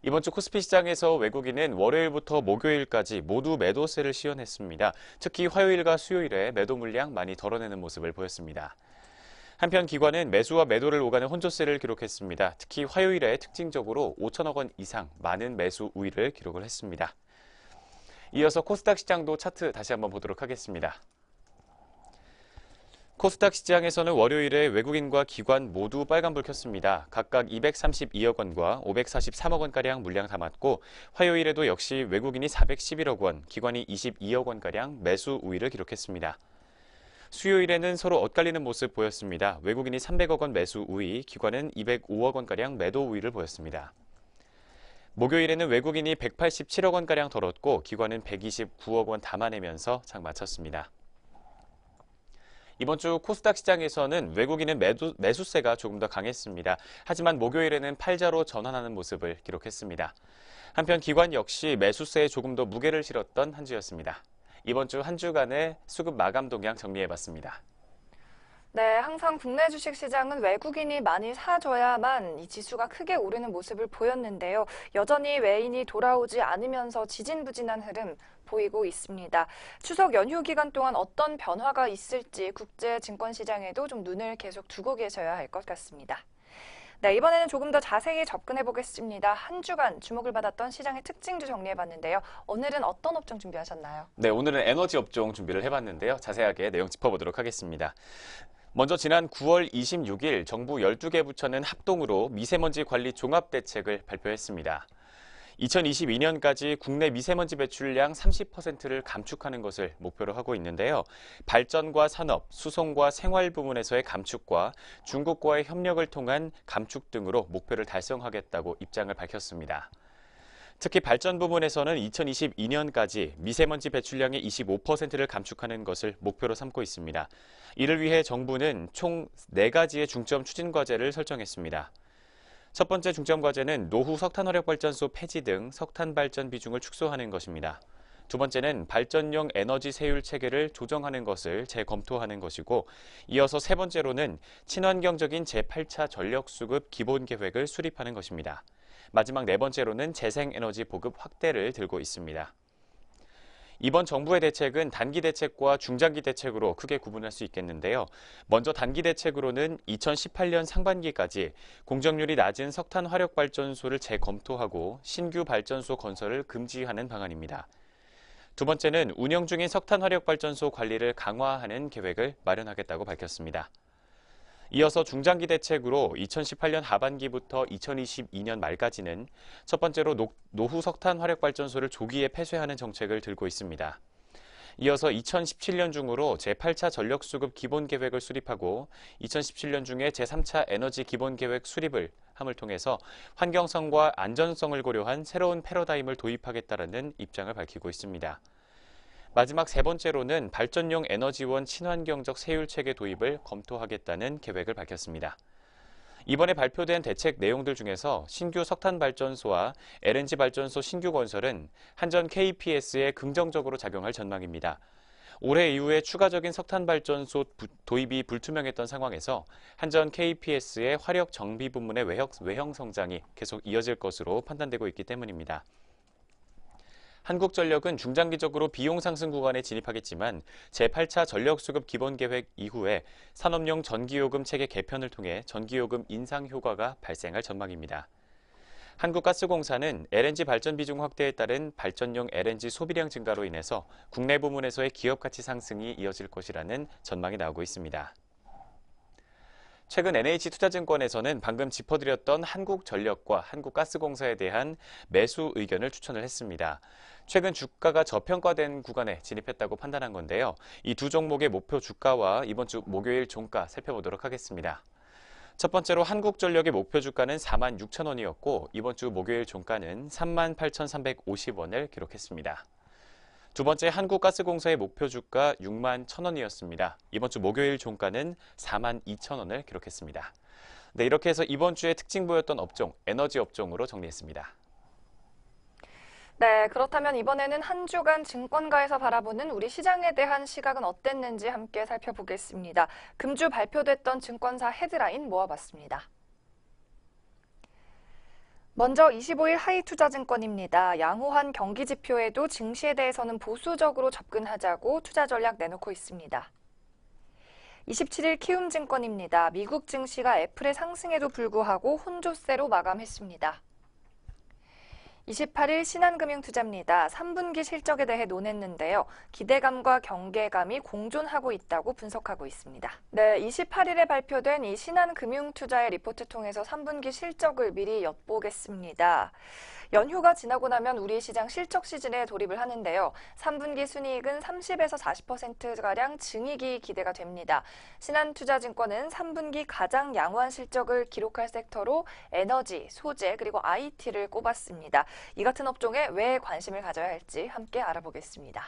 Speaker 6: 이번 주 코스피 시장에서 외국인은 월요일부터 목요일까지 모두 매도세를 시현했습니다. 특히 화요일과 수요일에 매도 물량 많이 덜어내는 모습을 보였습니다. 한편 기관은 매수와 매도를 오가는 혼조세를 기록했습니다. 특히 화요일에 특징적으로 5천억 원 이상 많은 매수 우위를 기록을 했습니다. 이어서 코스닥 시장도 차트 다시 한번 보도록 하겠습니다. 코스닥 시장에서는 월요일에 외국인과 기관 모두 빨간불 켰습니다. 각각 232억 원과 543억 원가량 물량 담았고 화요일에도 역시 외국인이 411억 원, 기관이 22억 원가량 매수 우위를 기록했습니다. 수요일에는 서로 엇갈리는 모습 보였습니다. 외국인이 300억 원 매수 우위, 기관은 205억 원가량 매도 우위를 보였습니다. 목요일에는 외국인이 187억 원가량 덜었고 기관은 129억 원 담아내면서 장 마쳤습니다. 이번 주 코스닥 시장에서는 외국인은 매수세가 조금 더 강했습니다. 하지만 목요일에는 팔자로 전환하는 모습을 기록했습니다. 한편 기관 역시 매수세에 조금 더 무게를 실었던 한 주였습니다. 이번 주 한 주간의 수급 마감 동향 정리해봤습니다.
Speaker 1: 네, 항상 국내 주식시장은 외국인이 많이 사줘야만 이 지수가 크게 오르는 모습을 보였는데요. 여전히 외인이 돌아오지 않으면서 지진부진한 흐름 보이고 있습니다. 추석 연휴 기간 동안 어떤 변화가 있을지 국제 증권시장에도 좀 눈을 계속 두고 계셔야 할 것 같습니다. 네, 이번에는 조금 더 자세히 접근해 보겠습니다. 한 주간 주목을 받았던 시장의 특징도 정리해봤는데요. 오늘은 어떤 업종 준비하셨나요?
Speaker 6: 네, 오늘은 에너지 업종 준비를 해봤는데요. 자세하게 내용 짚어보도록 하겠습니다. 먼저 지난 9월 26일 정부 12개 부처는 합동으로 미세먼지 관리 종합대책을 발표했습니다. 2022년까지 국내 미세먼지 배출량 30%를 감축하는 것을 목표로 하고 있는데요. 발전과 산업, 수송과 생활 부문에서의 감축과 중국과의 협력을 통한 감축 등으로 목표를 달성하겠다고 입장을 밝혔습니다. 특히 발전 부문에서는 2022년까지 미세먼지 배출량의 25%를 감축하는 것을 목표로 삼고 있습니다. 이를 위해 정부는 총 4가지의 중점 추진 과제를 설정했습니다. 첫 번째 중점 과제는 노후 석탄화력발전소 폐지 등 석탄 발전 비중을 축소하는 것입니다. 두 번째는 발전용 에너지 세율 체계를 조정하는 것을 재검토하는 것이고, 이어서 세 번째로는 친환경적인 제8차 전력수급 기본계획을 수립하는 것입니다. 마지막 네 번째로는 재생에너지 보급 확대를 들고 있습니다. 이번 정부의 대책은 단기 대책과 중장기 대책으로 크게 구분할 수 있겠는데요. 먼저 단기 대책으로는 2018년 상반기까지 공정률이 낮은 석탄 화력발전소를 재검토하고 신규 발전소 건설을 금지하는 방안입니다. 두 번째는 운영 중인 석탄 화력발전소 관리를 강화하는 계획을 마련하겠다고 밝혔습니다. 이어서 중장기 대책으로 2018년 하반기부터 2022년 말까지는 첫 번째로 노후 석탄 화력발전소를 조기에 폐쇄하는 정책을 들고 있습니다. 이어서 2017년 중으로 제8차 전력수급 기본계획을 수립하고 2017년 중에 제3차 에너지 기본계획 수립을 함을 통해서 환경성과 안전성을 고려한 새로운 패러다임을 도입하겠다는 입장을 밝히고 있습니다. 마지막 세 번째로는 발전용 에너지원 친환경적 세율체계 도입을 검토하겠다는 계획을 밝혔습니다. 이번에 발표된 대책 내용들 중에서 신규 석탄 발전소와 LNG 발전소 신규 건설은 한전 KPS에 긍정적으로 작용할 전망입니다. 올해 이후에 추가적인 석탄 발전소 도입이 불투명했던 상황에서 한전 KPS의 화력 정비 부문의 외형 성장이 계속 이어질 것으로 판단되고 있기 때문입니다. 한국전력은 중장기적으로 비용 상승 구간에 진입하겠지만 제8차 전력수급 기본계획 이후에 산업용 전기요금 체계 개편을 통해 전기요금 인상 효과가 발생할 전망입니다. 한국가스공사는 LNG 발전 비중 확대에 따른 발전용 LNG 소비량 증가로 인해서 국내 부문에서의 기업 가치 상승이 이어질 것이라는 전망이 나오고 있습니다. 최근 NH투자증권에서는 방금 짚어드렸던 한국전력과 한국가스공사에 대한 매수 의견을 추천을 했습니다. 최근 주가가 저평가된 구간에 진입했다고 판단한 건데요. 이 두 종목의 목표 주가와 이번 주 목요일 종가 살펴보도록 하겠습니다. 첫 번째로 한국전력의 목표 주가는 46,000원이었고 이번 주 목요일 종가는 38,350원을 기록했습니다. 두 번째 한국가스공사의 목표 주가 61,000원이었습니다. 이번 주 목요일 종가는 42,000원을 기록했습니다. 네, 이렇게 해서 이번 주에 특징 보였던 업종, 에너지 업종으로 정리했습니다.
Speaker 1: 네, 그렇다면 이번에는 한 주간 증권가에서 바라보는 우리 시장에 대한 시각은 어땠는지 함께 살펴보겠습니다. 금주 발표됐던 증권사 헤드라인 모아봤습니다. 먼저 25일 하이투자증권입니다. 양호한 경기 지표에도 증시에 대해서는 보수적으로 접근하자고 투자 전략 내놓고 있습니다. 27일 키움증권입니다. 미국 증시가 애플의 상승에도 불구하고 혼조세로 마감했습니다. 28일 신한금융투자입니다. 3분기 실적에 대해 논했는데요. 기대감과 경계감이 공존하고 있다고 분석하고 있습니다. 네, 28일에 발표된 이 신한금융투자의 리포트 통해서 3분기 실적을 미리 엿보겠습니다. 연휴가 지나고 나면 우리 시장 실적 시즌에 돌입을 하는데요. 3분기 순이익은 30에서 40%가량 증익이 기대가 됩니다. 신한투자증권은 3분기 가장 양호한 실적을 기록할 섹터로 에너지, 소재, 그리고 IT를 꼽았습니다. 이 같은 업종에 왜 관심을 가져야 할지 함께 알아보겠습니다.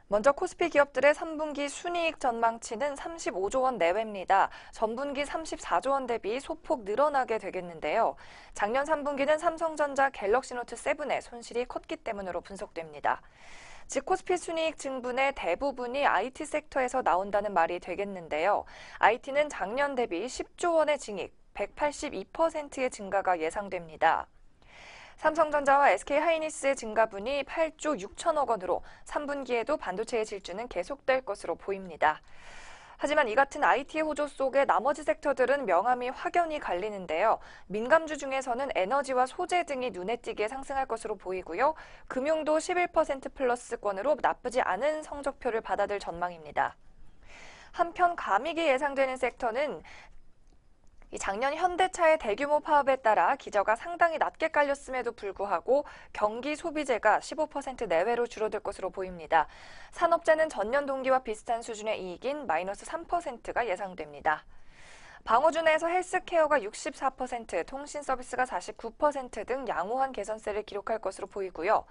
Speaker 1: 먼저 코스피 기업들의 3분기 순이익 전망치는 35조 원 내외입니다. 전분기 34조 원 대비 소폭 늘어나게 되겠는데요. 작년 3분기는 삼성전자 갤럭시 노트 7의 손실이 컸기 때문으로 분석됩니다. 즉 코스피 순이익 증분의 대부분이 IT 섹터에서 나온다는 말이 되겠는데요. IT는 작년 대비 10조 원의 증익, 182%의 증가가 예상됩니다. 삼성전자와 SK하이닉스의 증가분이 8조 6천억 원으로 3분기에도 반도체의 질주는 계속될 것으로 보입니다. 하지만 이 같은 IT의 호조 속에 나머지 섹터들은 명암이 확연히 갈리는데요. 민감주 중에서는 에너지와 소재 등이 눈에 띄게 상승할 것으로 보이고요. 금융도 11% 플러스권으로 나쁘지 않은 성적표를 받아들 전망입니다. 한편 감익이 예상되는 섹터는 작년 현대차의 대규모 파업에 따라 기저가 상당히 낮게 깔렸음에도 불구하고 경기 소비재가 15% 내외로 줄어들 것으로 보입니다. 산업재는 전년 동기와 비슷한 수준의 이익인 마이너스 3%가 예상됩니다. 방어주 내에서 헬스케어가 64%, 통신 서비스가 49% 등 양호한 개선세를 기록할 것으로 보이고요.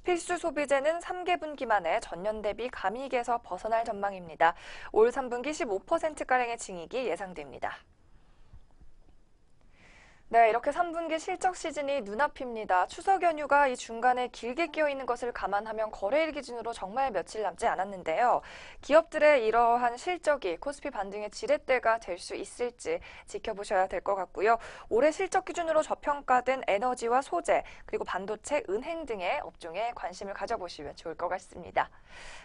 Speaker 1: 필수 소비재는 3개 분기 만에 전년 대비 감익에서 벗어날 전망입니다. 올 3분기 15%가량의 증익이 예상됩니다. 네, 이렇게 3분기 실적 시즌이 눈앞입니다. 추석 연휴가 이 중간에 길게 끼어 있는 것을 감안하면 거래일 기준으로 정말 며칠 남지 않았는데요. 기업들의 이러한 실적이 코스피 반등의 지렛대가 될 수 있을지 지켜보셔야 될 것 같고요. 올해 실적 기준으로 저평가된 에너지와 소재, 그리고 반도체, 은행 등의 업종에 관심을 가져보시면 좋을 것 같습니다.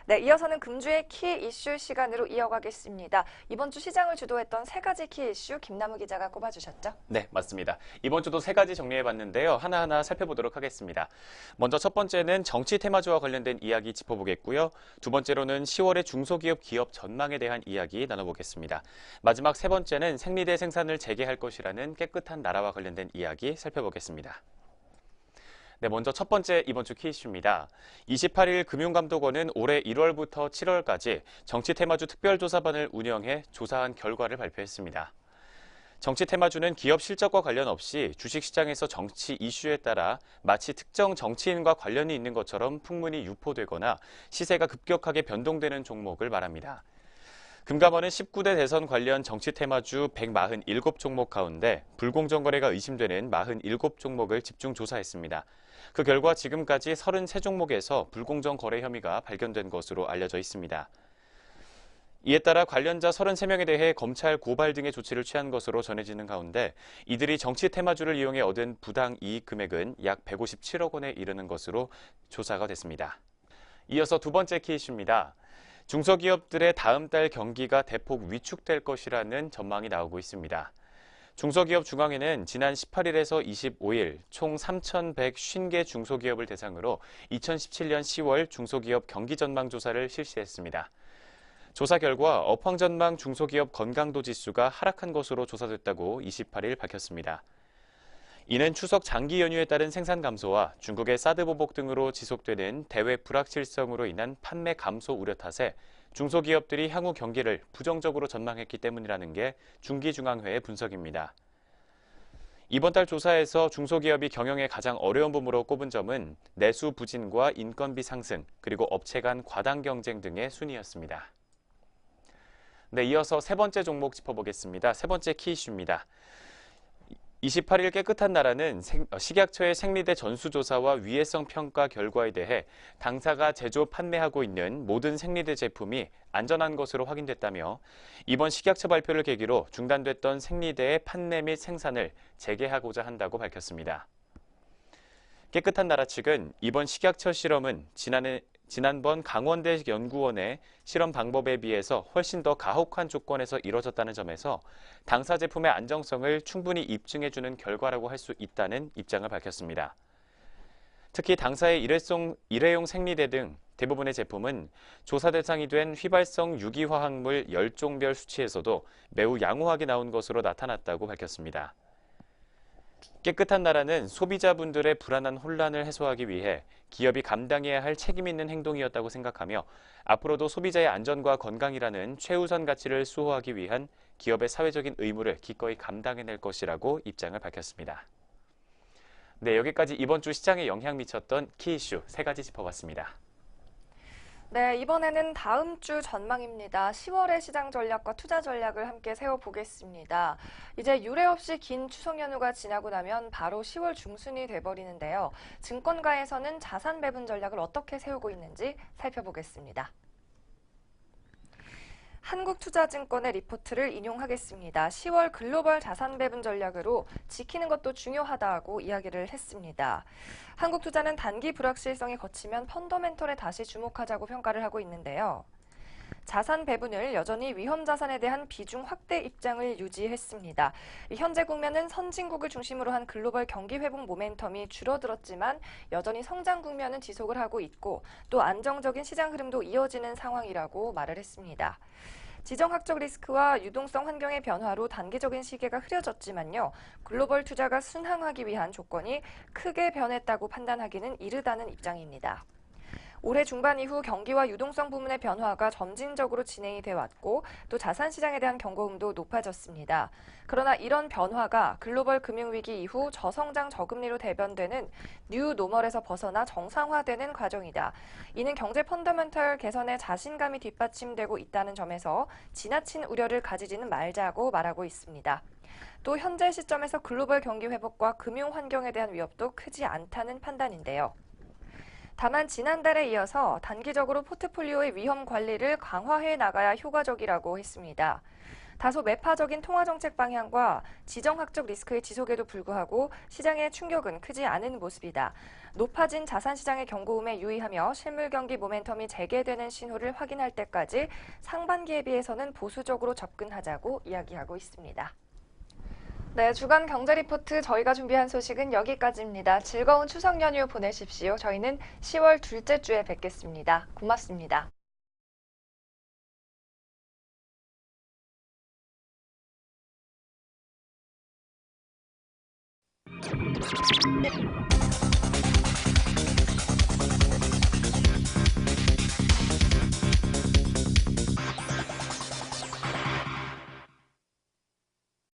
Speaker 1: 네, 이어서는 금주의 키 이슈 시간으로 이어가겠습니다. 이번 주 시장을 주도했던 세 가지 키 이슈 김남우 기자가 꼽아주셨죠?
Speaker 6: 네, 맞습니다. 이번 주도 세 가지 정리해봤는데요. 하나하나 살펴보도록 하겠습니다. 먼저 첫 번째는 정치 테마주와 관련된 이야기 짚어보겠고요. 두 번째로는 10월의 중소기업 기업 전망에 대한 이야기 나눠보겠습니다. 마지막 세 번째는 생리대 생산을 재개할 것이라는 깨끗한 나라와 관련된 이야기 살펴보겠습니다. 네, 먼저 첫 번째 이번 주 키이슈입니다. 28일 금융감독원은 올해 1월부터 7월까지 정치 테마주 특별조사반을 운영해 조사한 결과를 발표했습니다. 정치 테마주는 기업 실적과 관련 없이 주식시장에서 정치 이슈에 따라 마치 특정 정치인과 관련이 있는 것처럼 풍문이 유포되거나 시세가 급격하게 변동되는 종목을 말합니다. 금감원은 19대 대선 관련 정치 테마주 147종목 가운데 불공정 거래가 의심되는 47종목을 집중 조사했습니다. 그 결과 지금까지 33종목에서 불공정 거래 혐의가 발견된 것으로 알려져 있습니다. 이에 따라 관련자 33명에 대해 검찰 고발 등의 조치를 취한 것으로 전해지는 가운데 이들이 정치 테마주를 이용해 얻은 부당 이익 금액은 약 157억 원에 이르는 것으로 조사가 됐습니다. 이어서 두 번째 키이슈입니다. 중소기업들의 다음 달 경기가 대폭 위축될 것이라는 전망이 나오고 있습니다. 중소기업 중앙회는 지난 18일에서 25일 총 3,150개 중소기업을 대상으로 2017년 10월 중소기업 경기 전망 조사를 실시했습니다. 조사 결과 업황전망 중소기업 건강도 지수가 하락한 것으로 조사됐다고 28일 밝혔습니다. 이는 추석 장기 연휴에 따른 생산 감소와 중국의 사드 보복 등으로 지속되는 대외 불확실성으로 인한 판매 감소 우려 탓에 중소기업들이 향후 경기를 부정적으로 전망했기 때문이라는 게 중기중앙회의 분석입니다. 이번 달 조사에서 중소기업이 경영에 가장 어려운 부문으로 꼽은 점은 내수 부진과 인건비 상승, 그리고 업체 간 과당 경쟁 등의 순이었습니다. 네, 이어서 세 번째 종목 짚어보겠습니다. 세 번째 키이슈입니다. 28일 깨끗한 나라는 식약처의 생리대 전수조사와 위해성 평가 결과에 대해 당사가 제조 판매하고 있는 모든 생리대 제품이 안전한 것으로 확인됐다며 이번 식약처 발표를 계기로 중단됐던 생리대의 판매 및 생산을 재개하고자 한다고 밝혔습니다. 깨끗한 나라 측은 이번 식약처 실험은 지난번 강원대 연구원의 실험 방법에 비해서 훨씬 더 가혹한 조건에서 이뤄졌다는 점에서 당사 제품의 안정성을 충분히 입증해주는 결과라고 할 수 있다는 입장을 밝혔습니다. 특히 당사의 일회용 생리대 등 대부분의 제품은 조사 대상이 된 휘발성 유기화학물 10종별 수치에서도 매우 양호하게 나온 것으로 나타났다고 밝혔습니다. 깨끗한 나라는 소비자분들의 불안한 혼란을 해소하기 위해 기업이 감당해야 할 책임 있는 행동이었다고 생각하며 앞으로도 소비자의 안전과 건강이라는 최우선 가치를 수호하기 위한 기업의 사회적인 의무를 기꺼이 감당해낼 것이라고 입장을 밝혔습니다. 네, 여기까지 이번 주 시장에 영향 미쳤던 키 이슈 3가지 짚어봤습니다.
Speaker 1: 네, 이번에는 다음 주 전망입니다. 10월의 시장 전략과 투자 전략을 함께 세워보겠습니다. 이제 유례 없이 긴 추석 연휴가 지나고 나면 바로 10월 중순이 돼버리는데요. 증권가에서는 자산 배분 전략을 어떻게 세우고 있는지 살펴보겠습니다. 한국투자증권의 리포트를 인용하겠습니다. 10월 글로벌 자산 배분 전략으로 지키는 것도 중요하다고 이야기를 했습니다. 한국투자는 단기 불확실성이 거치면 펀더멘털에 다시 주목하자고 평가를 하고 있는데요. 자산 배분을 여전히 위험 자산에 대한 비중 확대 입장을 유지했습니다. 현재 국면은 선진국을 중심으로 한 글로벌 경기 회복 모멘텀이 줄어들었지만 여전히 성장 국면은 지속을 하고 있고 또 안정적인 시장 흐름도 이어지는 상황이라고 말을 했습니다. 지정학적 리스크와 유동성 환경의 변화로 단기적인 시계가 흐려졌지만요. 글로벌 투자가 순항하기 위한 조건이 크게 변했다고 판단하기는 이르다는 입장입니다. 올해 중반 이후 경기와 유동성 부문의 변화가 점진적으로 진행이 돼 왔고 또 자산 시장에 대한 경고음도 높아졌습니다. 그러나 이런 변화가 글로벌 금융위기 이후 저성장 저금리로 대변되는 뉴 노멀에서 벗어나 정상화되는 과정이다. 이는 경제 펀더멘털 개선에 자신감이 뒷받침되고 있다는 점에서 지나친 우려를 가지지는 말자고 말하고 있습니다. 또 현재 시점에서 글로벌 경기 회복과 금융 환경에 대한 위협도 크지 않다는 판단인데요. 다만 지난달에 이어서 단기적으로 포트폴리오의 위험 관리를 강화해 나가야 효과적이라고 했습니다. 다소 매파적인 통화정책 방향과 지정학적 리스크의 지속에도 불구하고 시장의 충격은 크지 않은 모습이다. 높아진 자산시장의 경고음에 유의하며 실물 경기 모멘텀이 재개되는 신호를 확인할 때까지 상반기에 비해서는 보수적으로 접근하자고 이야기하고 있습니다. 네, 주간 경제 리포트 저희가 준비한 소식은 여기까지입니다. 즐거운 추석 연휴 보내십시오. 저희는 10월 둘째 주에 뵙겠습니다. 고맙습니다.